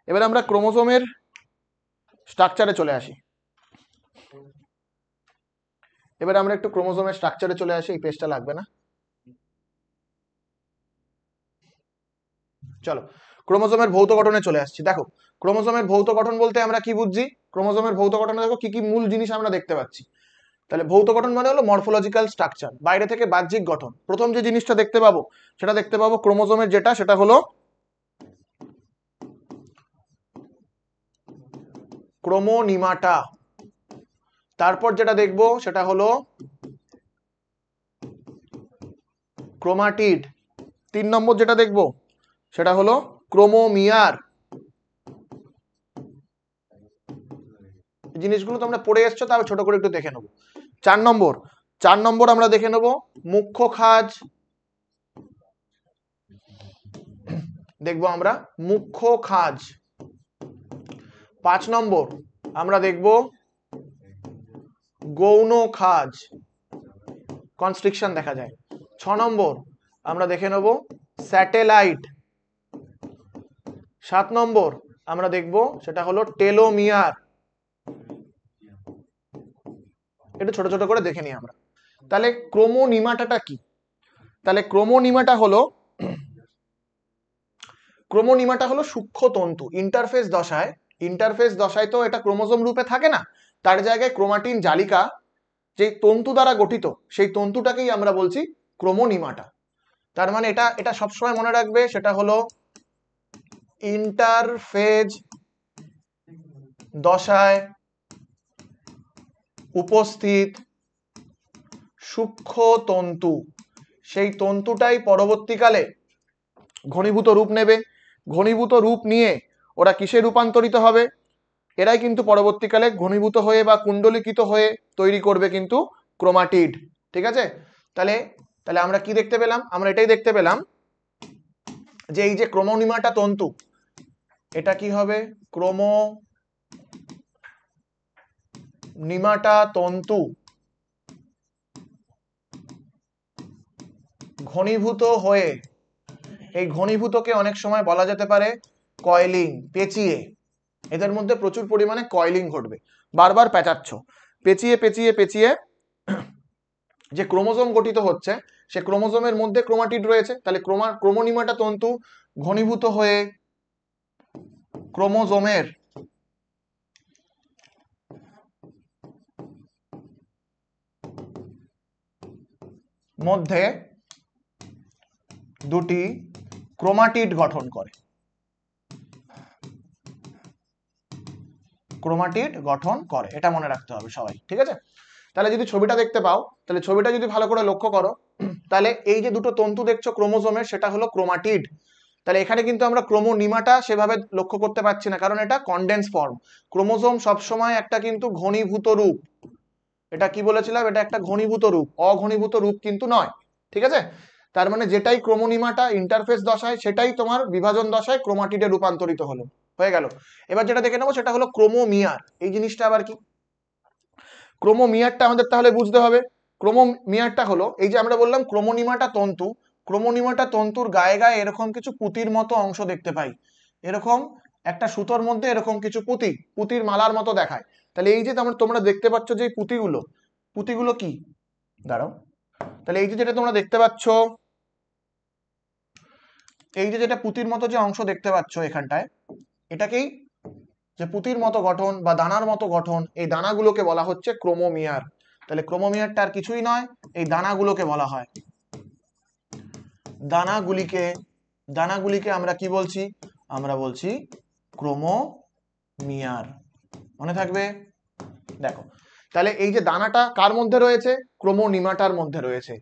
এবার আমরা ক্রোমোজোমের স্ট্রাকচারে চলে আসি। এই পেজটা লাগবে না। চলো ক্রোমোজোমের ভৌত গঠনে চলে আসছি। দেখো, ক্রোমোজোমের ভৌত গঠন বলতে আমরা কি বুঝছি? ক্রোমোজোমের ভৌত গঠনে দেখো কি কি মূল জিনিস আমরা দেখতে পাচ্ছি। তাহলে ভৌত গঠন মানে হলো মরফোলজিক্যাল স্ট্রাকচার, বাইরে থেকে বাহ্যিক গঠন। প্রথম যে জিনিসটা দেখতে পাবো ক্রোমোজোমের, সেটা হলো ক্রোমোনিমাটা। তারপর যেটা দেখবো সেটা হলো ক্রোমাটিড। 3 নম্বর যেটা দেখবো সেটা হলো ক্রোমোমিয়ার। জিনিসগুলো তোমরা পড়ে এসছো, তবে ছোট করে একটু দেখে নেবো। 4 নম্বর আমরা দেখে নেবো মুখ্য খাজ। দেখবো আমরা মুখ্য খাজ। 5 নম্বর আমরা দেখবো গৌণ খাজ, কনস্ট্রিকশন দেখা যায়। 6 নম্বর আমরা দেখে নেবো স্যাটেলাইট। 7 নম্বর আমরা দেখবো সেটা হলো টেলোমিয়ার। এটা ছোট ছোট করে দেখে নিই আমরা। তাহলে ক্রোমোনিমাটাটা কি? তাহলে ক্রোমোনিমাটা হলো সূক্ষ্ম তন্তু। ইন্টারফেস দশায় তো এটা ক্রোমোজোম রূপে থাকে না, তার জায়গায় ক্রোমাটিন জালিকা যে তন্তু দ্বারা গঠিত, সেই তন্তুটাকেই আমরা বলছি ক্রোমোনিমাটা। তার মানে এটা সবসময় মনে রাখবে, সেটা হলো ইন্টারফেজ দশায় উপস্থিত সূক্ষ্ম তন্তু। সেই তন্তুটাই পরবর্তীকালে ঘনীভূত রূপ নেবে। ঘনীভূত রূপ নিয়ে ওরা কিসে রূপান্তরিত হবে? এরাই কিন্তু পরবর্তীকালে ঘনীভূত হয়ে বা কুণ্ডলীকৃত হয়ে তৈরি করবে কিন্তু ক্রোমাটিড, ঠিক আছে? তাহলে আমরা কি দেখতে পেলাম? আমরা এটাই দেখতে পেলাম যে এই যে ক্রোমোনিমাটা তন্তু, এটা কি হবে? ক্রোমোনিমাটা তন্তু ঘনীভূত হয়ে, এই ঘনীভূতকে অনেক সময় বলা যেতে পারে কয়েলিং, পেঁচিয়ে, এদের মধ্যে প্রচুর পরিমাণে কয়েলিং ঘটবে, বারবার পেঁচাচ্ছ, পেঁচিয়ে পেঁচিয়ে পেঁচিয়ে যে ক্রোমোজোম গঠিত হচ্ছে, সে ক্রোমোজোমের মধ্যে ক্রোমাটিড রয়েছে, তাহলে ক্রোমোনিমাটা তন্তু ঘনীভূত হয়ে ক্রোমোজোমের মধ্যে দুটি ক্রোমাটিড গঠন করে, ক্রোমাটিড গঠন করে, এটা মনে রাখতে হবে সবাই, ঠিক আছে? তাহলে যদি ছবিটা দেখতে পাও, তাহলে ছবিটা যদি ভালো করে লক্ষ্য করো, তাহলে এই যে দুটো তন্তু দেখছো ক্রোমোজোমের, সেটা হলো ক্রোমাটিড। তাহলে এখানে কিন্তু আমরা ক্রোমোনিমাটা সেভাবে লক্ষ্য করতে পারছি না, কারণ এটা কনডেন্স ফর্ম। ক্রোমোজোম সবসময় একটা কিন্তু ঘনীভূত রূপ, এটা কি বলেছিলাম, এটা একটা ঘনীভূত রূপ, অঘনীভূত রূপ কিন্তু নয়, ঠিক আছে? তার মানে যেটাই ক্রোমোনিমাটা ইন্টারফেস দশায়, সেটাই তোমার বিভাজন দশায় ক্রোমাটিডে রূপান্তরিত হলো, হয়ে গেল। এবার যেটা দেখে নেবো সেটা হলো ক্রোমোমিয়ার। এই জিনিসটা আবার কি? ক্রোমোমিয়ারটা আমাদের তাহলে বুঝতে হবে। ক্রোমোমিয়ারটা হলো, এই যে আমরা বললাম ক্রোমোনিমাটা তন্তু, ক্রোমোনিমাটা তন্তুর গায়ে গায়ে এরকম কিছু পুঁতির মতো অংশ দেখতে পাই, এরকম একটা সুতোর মধ্যে এরকম কিছু পুঁতির মালার মতো দেখায়। তাহলে এই যে তোমরা দেখতে পাচ্ছ যে পুঁতিগুলো কি, দাঁড়াও, তাহলে এই যে যেটা তোমরা দেখতে পাচ্ছ, এই যে যেটা পুঁতির মতো যে অংশ দেখতে পাচ্ছ এখানটায়, এটাকেই যে পুঁতির মতো গঠন বা দানার মতো গঠন, এই দানাগুলোকে বলা হচ্ছে ক্রোমোমিয়ার। তাহলে ক্রোমোমিয়ারটা আর কিছুই নয়, এই দানাগুলোকে বলা হয়, দানাগুলিকে আমরা কি বলছি? আমরা বলছি ক্রোমোমিয়ার, মনে থাকবে। দেখো, তাহলে এই যে দানাটা কার মধ্যে রয়েছে? ক্রোমোনিমাটার মধ্যে রয়েছে।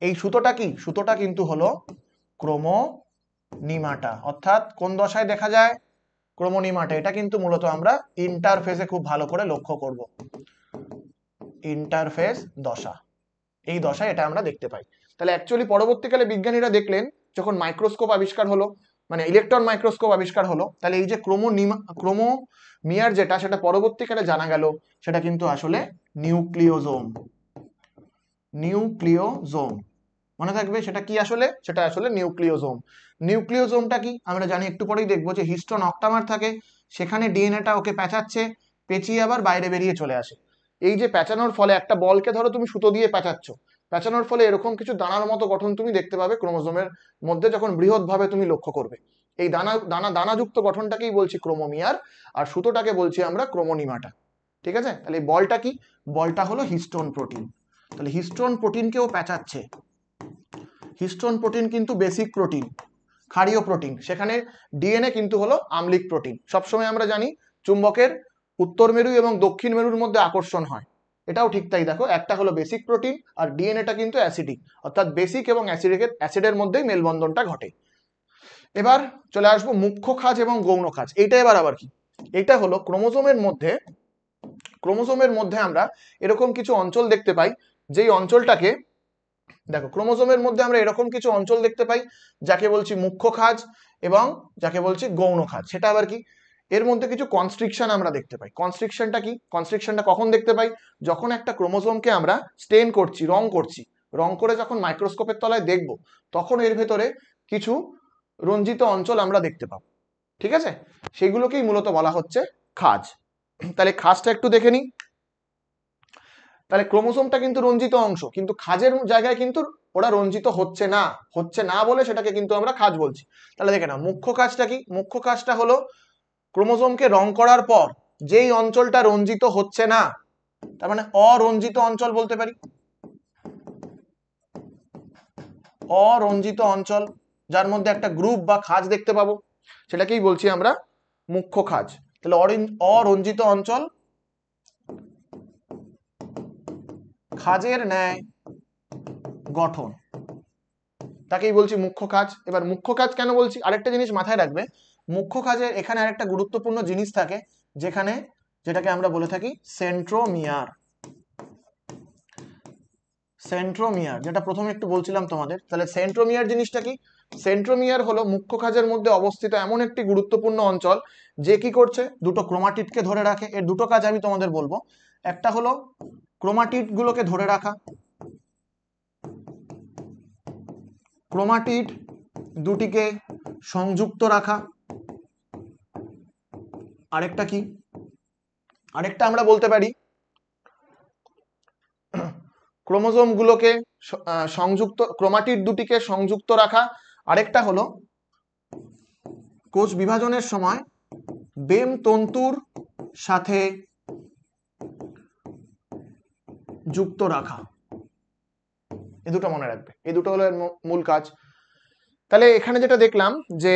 এই সুতোটা কি? সুতোটা কিন্তু হলো ক্রোমোনিমাটা, অর্থাৎ কোন দশায় দেখা যায়? ক্রোমোনিমাটা। এটা কিন্তু মূলত আমরা ইন্টারফেসে খুব ভালো করে লক্ষ্য করব, ইন্টারফেস দশা, এই দশায় এটা আমরা দেখতে পাই। তাহলে অ্যাকচুয়ালি পরবর্তীকালে বিজ্ঞানীরা দেখলেন, যখন মাইক্রোস্কোপ আবিষ্কার হলো, মানে ইলেকট্রন মাইক্রোস্কোপ আবিষ্কার হলো, তাহলে এই যে ক্রোমোমিয়ার যেটা, সেটা পরবর্তীকালে জানা গেল সেটা কিন্তু আসলে নিউক্লিওজোম। মনে থাকবে সেটা কি আসলে? সেটা আসলে নিউক্লিওজোম। নিউক্লিওজোমটা কি আমরা জানি, একটু পরেই দেখবো, যে হিস্টোন অক্টামার থাকে, সেখানে ডিএনএটা ওকে পেঁচাচ্ছে, পেঁচিয়ে আবার বাইরে বেরিয়ে চলে আসে। এই যে পেঁচানোর ফলে, একটা বলকে ধরো তুমি সুতো দিয়ে পেঁচাচ্ছ, পেঁচানোর ফলে এরকম কিছু দানার মতো গঠন তুমি দেখতে পাবে ক্রোমোজোমের মধ্যে, যখন বৃহৎ ভাবে তুমি লক্ষ্য করবে। এই দানাযুক্ত গঠনটাকেই বলছি ক্রোমোমিয়ার, আর সুতোটাকে বলছি আমরা ক্রোমোনিমাটা, ঠিক আছে? তাহলে এই বলটা কি? বলটা হলো হিস্টোন প্রোটিন। তাহলে হিস্টোন প্রোটিনকেও পেঁচাচ্ছে। হিস্টোন প্রোটিন কিন্তু বেসিক প্রোটিন, ক্ষারীয় প্রোটিন, সেখানে ডিএনএ কিন্তু হলো আম্লিক প্রোটিন। সবসময় আমরা জানি চুম্বকের উত্তর মেরু এবং দক্ষিণ মেরুর মধ্যে আকর্ষণ হয়, এটাও ঠিক তাই। দেখো, একটা হলো বেসিক প্রোটিন, আর ডিএনএটা কিন্তু অ্যাসিডিক, অর্থাৎ বেসিক এবং অ্যাসিডের মধ্যেই মেলবন্ধনটা ঘটে। এবার চলে আসবো মুখ্য খাঁজ এবং গৌণ খাঁজ। এইটা এবার আবার কি? এটা হলো ক্রোমোজোমের মধ্যে আমরা এরকম কিছু অঞ্চল দেখতে পাই, যেই অঞ্চলটাকে, দেখো, ক্রোমোজোমের মধ্যে আমরা এরকম কিছু অঞ্চল দেখতে পাই, যাকে বলছি মুখ্য খাঁজ এবং যাকে বলছি গৌণ খাঁজ। সেটা আবার কি? এর মধ্যে কিছু কনস্ট্রিকশন আমরা দেখতে পাই। কনস্ট্রিকশনটা কি? কনস্ট্রিকশনটা কখন দেখতে পাই? যখন একটা ক্রোমোজোমকে আমরা স্টেন করছি, রং করে যখন মাইক্রোস্কোপের তলায় দেখব, তখন এর ভেতরে কিছু রঞ্জিত অঞ্চল আমরা দেখতে পাবো, ঠিক আছে? সেগুলোকেই মূলত বলা হচ্ছে খাঁজ। তাহলে খাঁজটা একটু দেখে নিই। তাহলে ক্রোমোসোমটা কিন্তু রঞ্জিত অংশ, কিন্তু খাঁজের জায়গায় কিন্তু ওরা রঞ্জিত হচ্ছে না বলে সেটাকে কিন্তু আমরা খাঁজ বলছি। তাহলে দেখে না, মুখ্য খাঁজটা কি? মুখ্য খাঁজটা হলো ক্রোমোসোমকে রং করার পর যেই অঞ্চলটা রঞ্জিত হচ্ছে না, তার মানে অরঞ্জিত অঞ্চল বলতে পারি, অরঞ্জিত অঞ্চল, যার মধ্যে একটা গ্রুপ বা খাঁজ দেখতে পাবো, সেটাকেই বলছি আমরা মুখ্য খাঁজ। তাহলে অরঞ্জিত অঞ্চল খাঁজের ন্যায় গঠন, তাকেই বলছি মুখ্য খাঁজ। এবার মুখ্য খাঁজ কেন বলছি, আরেকটা জিনিস মাথায় রাখবে, মুখ্য খাঁজের এখানে আরেকটা গুরুত্বপূর্ণ জিনিস থাকে, যেটাকে আমরা বলে থাকি সেন্ট্রোমিয়ার। যেটা প্রথমে একটু বলছিলাম তোমাদের। তাহলে সেন্ট্রোমিয়ার জিনিসটা কি? সেন্ট্রোমিয়ার হলো মুখ্য খাঁজের মধ্যে অবস্থিত এমন একটি গুরুত্বপূর্ণ অঞ্চল, যে কি করছে, দুটো ক্রোমাটিডকে ধরে রাখে। এর দুটো কাজ আমি তোমাদের বলবো। একটা হলো ক্রোমাটিড গুলোকে ধরে রাখা, ক্রোমাটিড দুটিকে সংযুক্ত রাখা, আরেকটা কি, আরেকটা আমরা বলতে পারি ক্রোমোজোম গুলোকে সংযুক্ত, ক্রোমাটিড দুটিকে সংযুক্ত রাখা। আরেকটা হলো কোষ বিভাজনের সময় বেম তন্তুর সাথে যুক্ত রাখা। এই দুটো মনে রাখবে, এই দুটো হলো এর মূল কাজ। তাহলে এখানে যেটা দেখলাম যে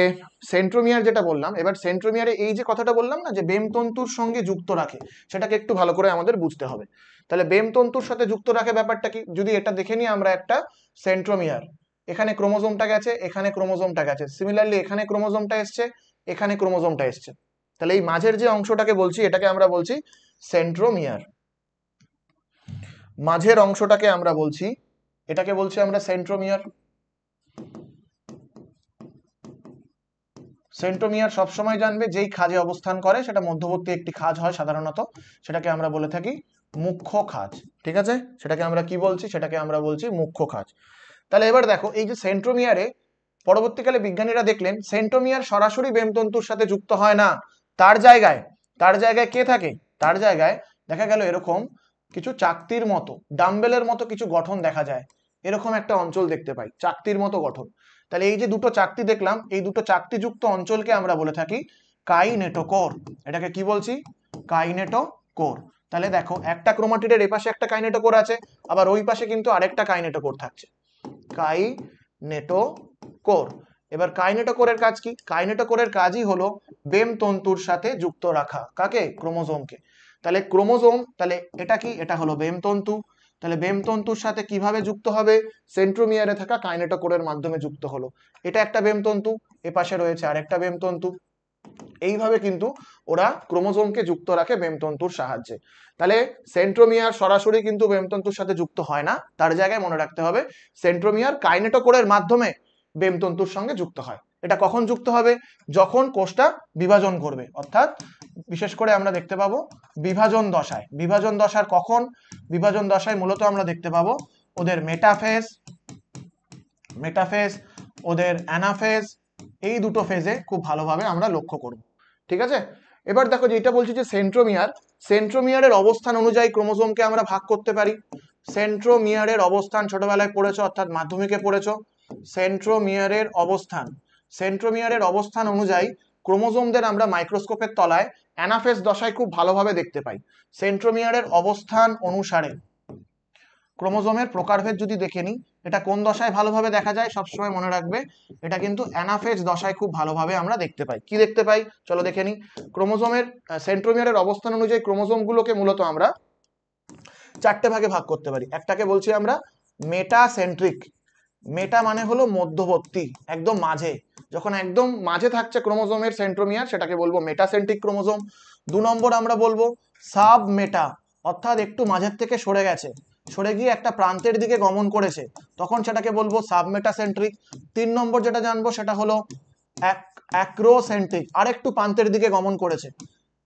সেন্ট্রোমিয়ার যেটা বললাম, এবার সেন্ট্রোমিয়ারে এই যে কথাটা বললাম না যে বেম তন্তুর সঙ্গে যুক্ত রাখে, সেটাকে একটু ভালো করে আমাদের বুঝতে হবে। তাহলে বেম তন্তুর সাথে যুক্ত রাখে ব্যাপারটা কি, যদি এটা দেখে নিই আমরা একটা সেন্ট্রোমিয়ার, এখানে ক্রোমোজোমটা গেছে, এখানে ক্রোমোজোমটা গেছে, সিমিলারলি এখানে ক্রোমোজোমটা এসছে, এখানে ক্রোমোজোমটা এসছে, তাহলে এই মাঝের যে অংশটাকে বলছি এটাকে আমরা বলছি সেন্ট্রোমিয়ার। মাঝের অংশটাকে আমরা বলছি, এটাকে বলছি আমরা সেন্ট্রোমিয়ার। সেন্ট্রোমিয়ার সবসময় জানবে যেই খাঁজে অবস্থান করে সেটা মধ্যবর্তী একটি খাঁজ হয় সাধারণত, সেটাকে আমরা বলে থাকি মুখ্য খাঁজ। ঠিক আছে, সেটাকে আমরা কি বলছি, সেটাকে আমরা বলছি মুখ্য খাঁজ। তাহলে এবার দেখো এই যে সেন্ট্রোমিয়ারে পরবর্তীকালে বিজ্ঞানীরা দেখলেন সেন্ট্রোমিয়ার সরাসরি বেমতন্তুর সাথে যুক্ত হয় না, তার জায়গায় কে থাকে, তার জায়গায় দেখা গেল এরকম কিছু চাকতির মতো, ডাম্বেলের মতো কিছু গঠন দেখা যায়, এরকম একটা অঞ্চল দেখতে পাই, চাকতির মতো গঠন। তাহলে এই যে দুটো চাকতি দেখলাম, এই দুটো চাকতিযুক্ত অঞ্চলকে আমরা বলে থাকি কাইনেটোকোর। এটাকে কি বলছি, কাইনেটোকোর। তাহলে দেখো একটা ক্রোমাটিডের এপাশে একটা কাইনেটোকোর আছে, আবার ওই পাশে কিন্তু আরেকটা কাইনেটোকোর থাকছে, কাইনেটোকোর। এবার কাইনেটোকোরের কাজ কি, কাইনেটোকোরের কাজই হলো বেম তন্তুর সাথে যুক্ত রাখা, কাকে, ক্রোমোজোমকে। তাহলে ক্রোমোজোম, তাহলে এটা কি, এটা হলো বেম তন্তু। তাহলে বেম তন্তুর সাথে কিভাবে যুক্ত হবে, সেন্ট্রোমিয়ারে থাকা কাইনেটোকোরের মাধ্যমে যুক্ত হলো। এটা একটা বেম তন্তু, এপাশে রয়েছে আরেকটা বেম তন্তু, এইভাবে কিন্তু ওরা ক্রোমোজোমকে যুক্ত রাখে বেমতন্তুর সাহায্যে। তাহলে সেন্ট্রোমিয়ার সরাসরি কিন্তু বেমতন্তুর সাথে যুক্ত হয় না, তার জায়গায় মনে রাখতে হবে সেন্ট্রোমিয়ার কাইনেটোকোরের মাধ্যমে বেমতন্তুর সঙ্গে যুক্ত হয়। এটা কখন যুক্ত হবে, যখন কোষটা বিভাজন করবে, অর্থাৎ বিশেষ করে আমরা দেখতে পাবো বিভাজন দশায়। বিভাজন দশার কখন, বিভাজন দশায় মূলত আমরা দেখতে পাবো ওদের মেটাফেজ, ওদের অ্যানাফেজ, এই দুটো ফেজে খুব ভালোভাবে আমরা লক্ষ্য করব। ঠিক আছে, এবার দেখো যেটা বলছি যে সেন্ট্রোমিয়ার, সেন্ট্রোমিয়ারের অবস্থান অনুযায়ী ক্রোমোজোমকে আমরা ভাগ করতে পারি। সেন্ট্রোমিয়ারের অবস্থান ছোটবেলায় পড়েছো, অর্থাৎ মাধ্যমিকে পড়েছো। সেন্ট্রোমিয়ারের অবস্থান, সেন্ট্রোমিয়ারের অবস্থান অনুযায়ী ক্রোমোজোমদের আমরা মাইক্রোস্কোপের তলায় অ্যানাফেজ দশায় খুব ভালোভাবে দেখতে পাই। সেন্ট্রোমিয়ারের অবস্থান অনুসারে ক্রোমোজোমের প্রকারভেদ যদি দেখে নিই, এটা কোন দশায় ভালোভাবে দেখা যায় সবসময় মনে রাখবে, এটা কিন্তু অ্যানাফেজ দশায় খুব ভালোভাবে আমরা দেখতে পাই। কি দেখতে পাই, চলো দেখে নিই। ক্রোমোজোমের সেন্ট্রোমিয়ারের অবস্থান অনুযায়ী ক্রোমোজোমগুলোকে মূলত আমরা চারটে ভাগে ভাগ করতে পারি। একটাকে বলছি আমরা মেটাসেন্ট্রিক, মেটা মানে হলো মধ্যবর্তী, একদম মাঝে, যখন একদম মাঝে থাকছে ক্রোমোজোমের সেন্ট্রোমিয়ার সেটাকে বলবো মেটাসেন্ট্রিক ক্রোমোজোম। 2 নম্বর আমরা বলবো সাব মেটা, অর্থাৎ একটু মাঝের থেকে সরে গেছে, সরে গিয়ে একটা প্রান্তের দিকে গমন করেছে, তখন সেটাকে বলবো সাবমেটাসেন্ট্রিক। 3 নম্বর যেটা জানবো সেটা হলো অ্যাক্রোসেন্ট্রিক, আরেকটু প্রান্তের দিকে গমন করেছে,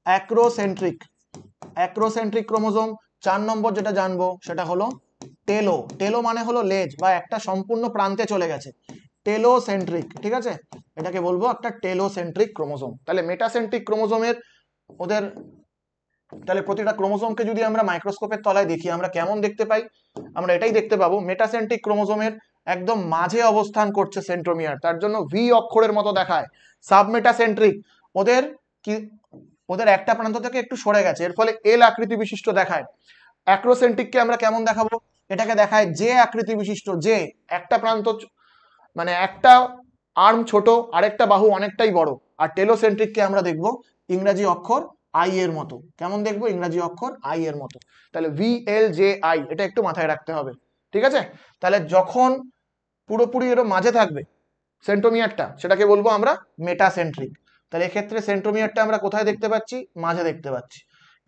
অ্যাক্রোসেন্ট্রিক ক্রোমোজোম। 4 নম্বর যেটা জানবো সেটা হলো টেলো, টেলো মানে হলো লেজ বা একটা সম্পূর্ণ প্রান্তে চলে গেছে, টেলোসেন্ট্রিক। ঠিক আছে, এটাকে বলবো একটা টেলোসেন্ট্রিক ক্রোমোজোম। তাহলে মেটাসেন্ট্রিক ক্রোমোজোমের ওদের, তাহলে প্রতিটা ক্রোমোজোমকে যদি আমরা মাইক্রোস্কোপের তলায় দেখি আমরা কেমন দেখতে পাই, আমরা এটাই দেখতে পাবো মেটাসেন্ট্রিক ক্রোমোজোমের একদম মাঝে অবস্থান করছে সেন্ট্রোমিয়ার, তার জন্য ভি অক্ষরের মতো দেখায়। সাবমেটাসেন্ট্রিক, ওদের কি, ওদের একটা প্রান্ত থেকে একটু সরে গেছে, এর ফলে এল আকৃতি বিশিষ্ট দেখায়। অ্যাক্রোসেন্ট্রিককে আমরা কেমন দেখাবো, এটাকে দেখায় জে আকৃতি বিশিষ্ট, যে একটা প্রান্ত মানে একটা আর্ম ছোট, আরেকটা বাহু অনেকটাই বড়। আর টেলোসেন্ট্রিককে আমরা দেখবো ইংরাজি অক্ষর আই এর মতো, কেমন দেখবো, ইংরাজি অক্ষর আই এর মতো। তাহলে VLJI এটা একটু মাথায় রাখতে হবে। ঠিক আছে, তাহলে যখন পুরোপুরি এর মাঝে থাকবে সেন্ট্রোমিয়ারটা সেটাকে বলবো আমরা মেটাসেন্ট্রিক। তাহলে এক্ষেত্রে সেন্ট্রোমিয়ারটা আমরা কোথায় দেখতে পাচ্ছি, মাঝে দেখতে পাচ্ছি।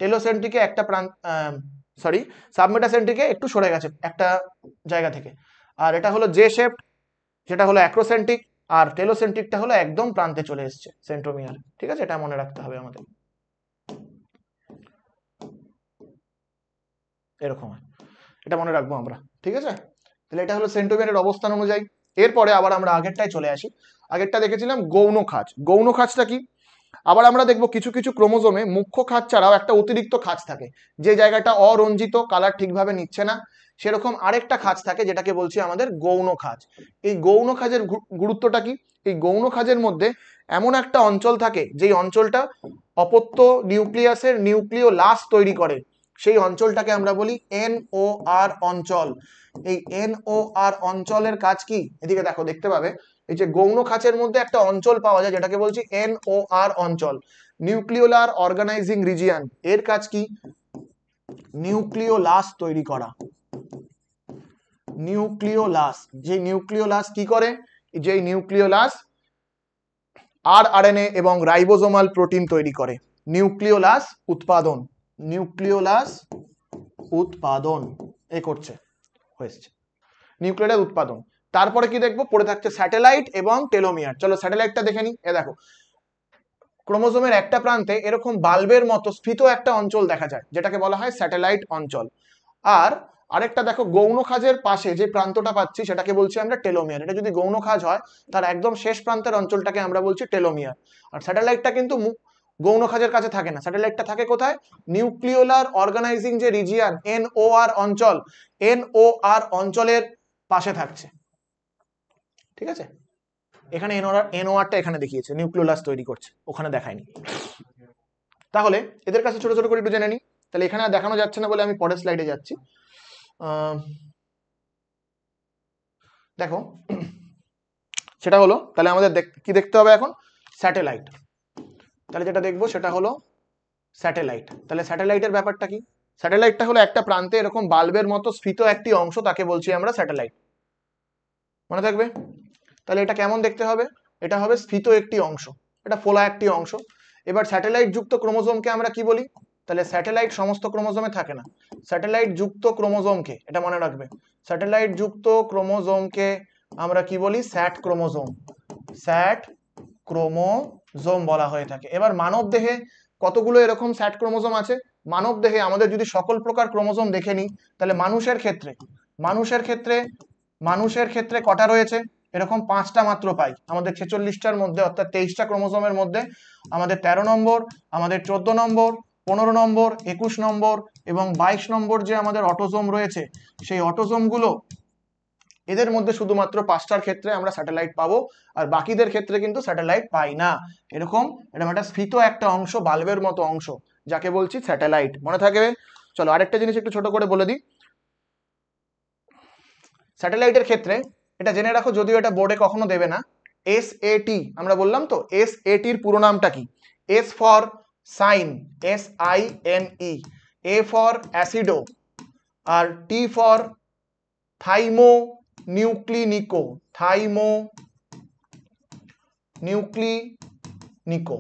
টেলোসেন্ট্রিকে একটা সাবমেটাসেন্ট্রিকে একটু সরে গেছে একটা জায়গা থেকে। আর এটা হলো জে শেপ, যেটা হলো অ্যাক্রোসেন্ট্রিক, আর টেলোসেন্ট্রিকটা হলো একদম প্রান্তে চলে এসছে সেন্ট্রোমিয়ার। ঠিক আছে, এটা মনে রাখতে হবে আমাদের, এরকম হয়, এটা মনে রাখবো আমরা। ঠিক আছে, তাহলে এটা হলো সেন্ট্রোমিয়ারের অবস্থান অনুযায়ী। এরপরে আবার আমরা আগেরটায় চলে আসি। আগেরটা দেখেছিলাম গৌণ খাঁজ। গৌণ খাঁজটা কি, আবার আমরা দেখবো কিছু কিছু ক্রোমোজোমে মুখ্য খাঁজ ছাড়াও একটা অতিরিক্ত খাঁজ থাকে, যে জায়গাটা অরঞ্জিত, কালার ঠিকভাবে নিচ্ছে না, সেরকম আরেকটা খাঁজ থাকে যেটাকে বলছি আমাদের গৌণ খাঁজ। এই গৌণ খাঁজের গুরুত্বটা কি? এই গৌণ খাঁজের মধ্যে এমন একটা অঞ্চল থাকে যেই অঞ্চলটা অপত্য নিউক্লিয়াসের নিউক্লিওলাস তৈরি করে, সেই অঞ্চলটাকে আমরা বলি NOR অঞ্চল। এই NOR অঞ্চলের কাজ কি? এদিকে দেখো, দেখতে পাবে এই যে গৌণ খাঁজের মধ্যে একটা অঞ্চল পাওয়া যায় যেটাকে বলছি NOR অঞ্চল, নিউক্লিওলার অর্গানাইজিং রিজিয়ন। এর কাজ কি? নিউক্লিওলাস তৈরি করা। নিউক্লিওলাস, যে নিউক্লিওলাস কি করে? যে নিউক্লিওলাস RNA এবং রাইবোজোমাল প্রোটিন তৈরি করে। নিউক্লিওলাস উৎপাদন, নিউক্লিওলাস উৎপাদন এ করছে, হয়েছে নিউক্লিওলাস উৎপাদন। তারপরে কি দেখবো? পড়ে থাকছে স্যাটেলাইট এবং টেলোমিয়ার। চলো স্যাটেলাইটটা দেখে নি। এ দেখো, ক্রোমোজোমের একটা প্রান্তে এরকম বাল্বের মতো স্ফীত একটা অঞ্চল দেখা যায় যেটাকে বলা হয় স্যাটেলাইট অঞ্চল। আর আরেকটা দেখো, গৌণ খাঁজের পাশে যে প্রান্তটা পাচ্ছি সেটাকে বলছি আমরা টেলোমিয়ার। এটা যদি গৌণ খাঁজ হয় তার একদম শেষ প্রান্তের অঞ্চলটাকে আমরা বলছি টেলোমিয়ার। আর স্যাটেলাইটটা কিন্তু গৌণ খাঁজের কাছে থাকে না, স্যাটেলাইটটা থাকে কোথায়? নিউক্লিওলার অর্গানাইজিং যে রিজিয়ন NOR অঞ্চল, NOR অঞ্চলের পাশে থাকছে। ঠিক আছে, এখানে NORটা এখানে দেখিয়েছে, নিউক্লিওলাস তৈরি করছে, ওখানে দেখায়নি। তাহলে এদের কাছে ছোট ছোট করে একটু জেনে নিই। তাহলে এখানে আর দেখানো যাচ্ছে না বলে আমি পরের স্লাইডে যাচ্ছি। দেখো, সেটা হলো, তাহলে আমাদের কি দেখতে হবে এখন? স্যাটেলাইট। তাহলে যেটা দেখবো সেটা হলো স্যাটেলাইট। তাহলে স্যাটেলাইটের ব্যাপারটা কি? স্যাটেলাইটটা হলো একটা প্রান্তে এরকম বাল্বের মতো স্ফীত একটি অংশ, তাকে বলছি আমরা স্যাটেলাইট। মনে থাকবে? তাহলে এটা কেমন দেখতে হবে? এটা হবে স্ফীত একটি অংশ, এটা ফোলা একটি অংশ। এবার স্যাটেলাইট যুক্ত ক্রোমোজোমকে আমরা কি বলি? তাহলে স্যাটেলাইট সমস্ত ক্রোমোজোমে থাকে না, স্যাটেলাইট যুক্ত ক্রোমোজোমকে, এটা মনে রাখবে, স্যাটেলাইট যুক্ত ক্রোমোজোমকে আমরা কি বলি? স্যাট ক্রোমোজোম। স্যাট ক্রোমোজোম বলা হয়ে থাকে। এবার মানব দেহে কতগুলো এরকম স্যাট ক্রোমোজোম আছে? মানব দেহে আমাদের যদি সকল প্রকার ক্রোমোজোম দেখে নিই, তাহলে মানুষের ক্ষেত্রে কটা রয়েছে? এরকম 5টা মাত্র পাই আমাদের 46টার মধ্যে, অর্থাৎ 23টা ক্রোমোজোমের মধ্যে। আমাদের 13 নম্বর, আমাদের 14 নম্বর, 15 নম্বর, 21 নম্বর এবং 22 নম্বর যে আমাদের অটোজোম রয়েছে, সেই অটোজোমগুলো, এদের মধ্যে শুধুমাত্র 5টার ক্ষেত্রে আমরা স্যাটেলাইট পাবো, আর বাকিদের ক্ষেত্রে কিন্তু স্যাটেলাইট পাই না। এরকম একটা স্ফীত একটা অংশ, বাল্বের মতো অংশ, যাকে বলছি স্যাটেলাইট। মনে থাকবে? চলো আরেকটা জিনিস একটু ছোট করে বলে দিই। স্যাটেলাইটের ক্ষেত্রে এটা জেনে রাখো, যদিও এটা বোর্ডে কখনো দেবে না, SAT আমরা বললাম তো, SATর পুরো নামটা কি? S for sine, SINE, A for অ্যাসিডো, আর T ফর থাইমো নিউক্লিনিকো, থাইমো নিউক্লিনিকো।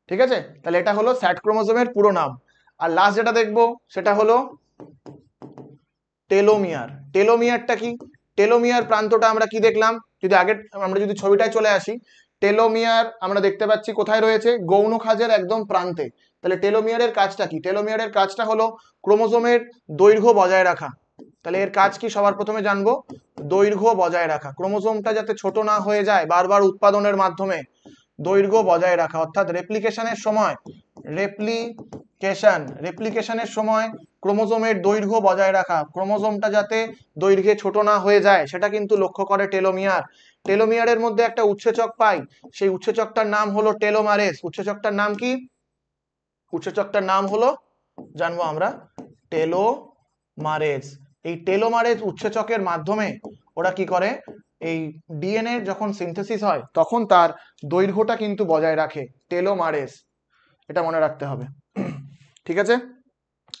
ঠিক আছে, তাহলে এটা হলো স্যাট ক্রোমোজোমের পুরো নাম। আর লাস্ট যেটা দেখবো সেটা হলো টেলোমিয়ার। টেলোমিয়ারটা কি? টেলোমিয়ার প্রান্তটা আমরা কি দেখলাম? আমরা যদি ছবিটায় চলে আসি, টেলোমিয়ার আমরা দেখতে পাচ্ছি কোথায় রয়েছে? গৌণ খাঁজের একদম প্রান্তে। তাহলে টেলোমিয়ারের কাজটা কি? টেলোমিয়ারের কাজটা হলো ক্রোমোজোমের দৈর্ঘ্য বজায় রাখা। তাহলে এর কাজ কি সবার প্রথমে জানবো? দৈর্ঘ্য বজায় রাখা, ক্রোমোজোমটা যাতে ছোট না হয়ে যায় বারবার উৎপাদনের মাধ্যমে, দৈর্ঘ্য বজায় রাখা। অর্থাৎ রেপ্লিকেশনের সময় ক্রোমোজোমের দৈর্ঘ্য বজায় রাখা, ক্রোমোজোমটা যাতে দৈর্ঘ্যে ছোট না হয়ে যায় সেটা কিন্তু লক্ষ্য করে টেলোমিয়ার। টেলোমিয়ারের মধ্যে একটা উৎসেচক পাই, সেই উৎসেচকটার নাম হলো টেলোমারেজ। উৎসেচকটার নাম কি? উৎসেচকটার নাম হলো, জানবো আমরা, টেলোমারেজ। এই টেলোমারেজ উৎসেচকের মাধ্যমে ওরা কি করে? এই ডিএনএ যখন সিনথেসিস হয় তখন তার দৈর্ঘ্যটা কিন্তু বজায় রাখে, টেলোমারেজ। এটা মনে রাখতে হবে। ঠিক আছে,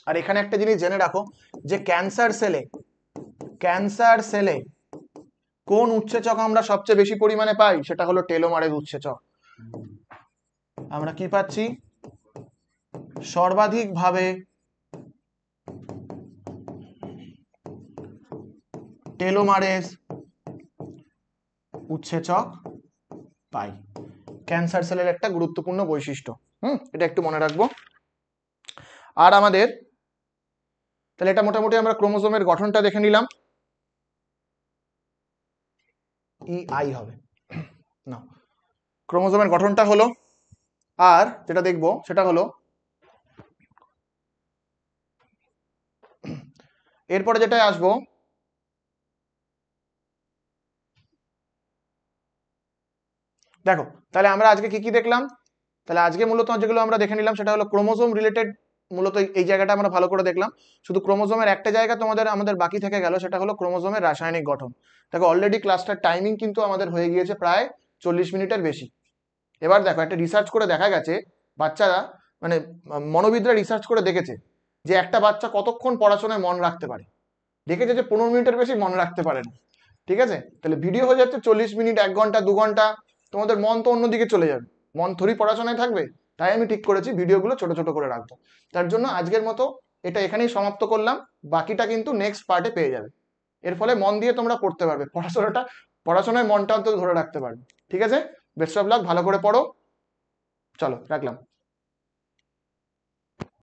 আর এখানে একটা জিনিস জেনে রাখো, যে ক্যান্সার সেলে কোন উৎসেচক আমরা সবচেয়ে বেশি পরিমাণে পাই? সেটা হলো টেলোমারেজ উৎসেচক। আমরা কি পাচ্ছি? সর্বাধিকভাবে টেলোমারেজ উৎসেচক পাই, ক্যান্সার সেলের একটা গুরুত্বপূর্ণ বৈশিষ্ট্য। এটা একটু মনে রাখবো। আর আমাদের তাহলে এটা মোটামুটি আমরা ক্রোমোজোমের গঠনটা দেখে নিলাম। EI হবে। না, ক্রোমোজোমের গঠনটা হলো, আর যেটা দেখবো সেটা হলো এরপরে যেটাই আসবো, দেখো তাহলে আমরা আজকে কি কি দেখলাম। তাহলে আজকে মূলত যেগুলো আমরা দেখে নিলাম সেটা হলো ক্রোমোজোম রিলেটেড, মূলত এই জায়গাটা আমরা ভালো করে দেখলাম। শুধু ক্রোমোজোমের একটা জায়গা আমাদের বাকি থেকে গেল, সেটা হলো ক্রোমোজোমের রাসায়নিক গঠন। দেখো অলরেডি ক্লাসটার টাইমিং কিন্তু আমাদের হয়ে গিয়েছে প্রায় 40 মিনিটের বেশি। এবার দেখো একটা রিসার্চ করে দেখা গেছে, বাচ্চারা মানে মনোবিদরা রিসার্চ করে দেখেছে যে একটা বাচ্চা কতক্ষণ পড়াশোনায় মন রাখতে পারে। দেখেছে যে 15 মিনিটের বেশি মনে রাখতে পারে না। ঠিক আছে, তাহলে ভিডিও হয়ে যাচ্ছে 40 মিনিট, 1 ঘন্টা, 2 ঘন্টা, তোমাদের মন তো অন্যদিকে চলে যাবে, মন থরি পড়াশোনায় থাকবে। তাই আমি ঠিক করেছি ভিডিওগুলো ছোট ছোট করে রাখবো। তার জন্য আজকের মতো এটা এখানেই সমাপ্ত করলাম, বাকিটা কিন্তু নেক্সট পার্টে পেয়ে যাবে। এর ফলে মন দিয়ে তোমরা পড়তে পারবে, পড়াশোনায় মনটা অন্তত ধরে রাখতে পারবে। ঠিক আছে, বেস্ট অফ লাক, ভালো করে পড়ো। চলো রাখলাম।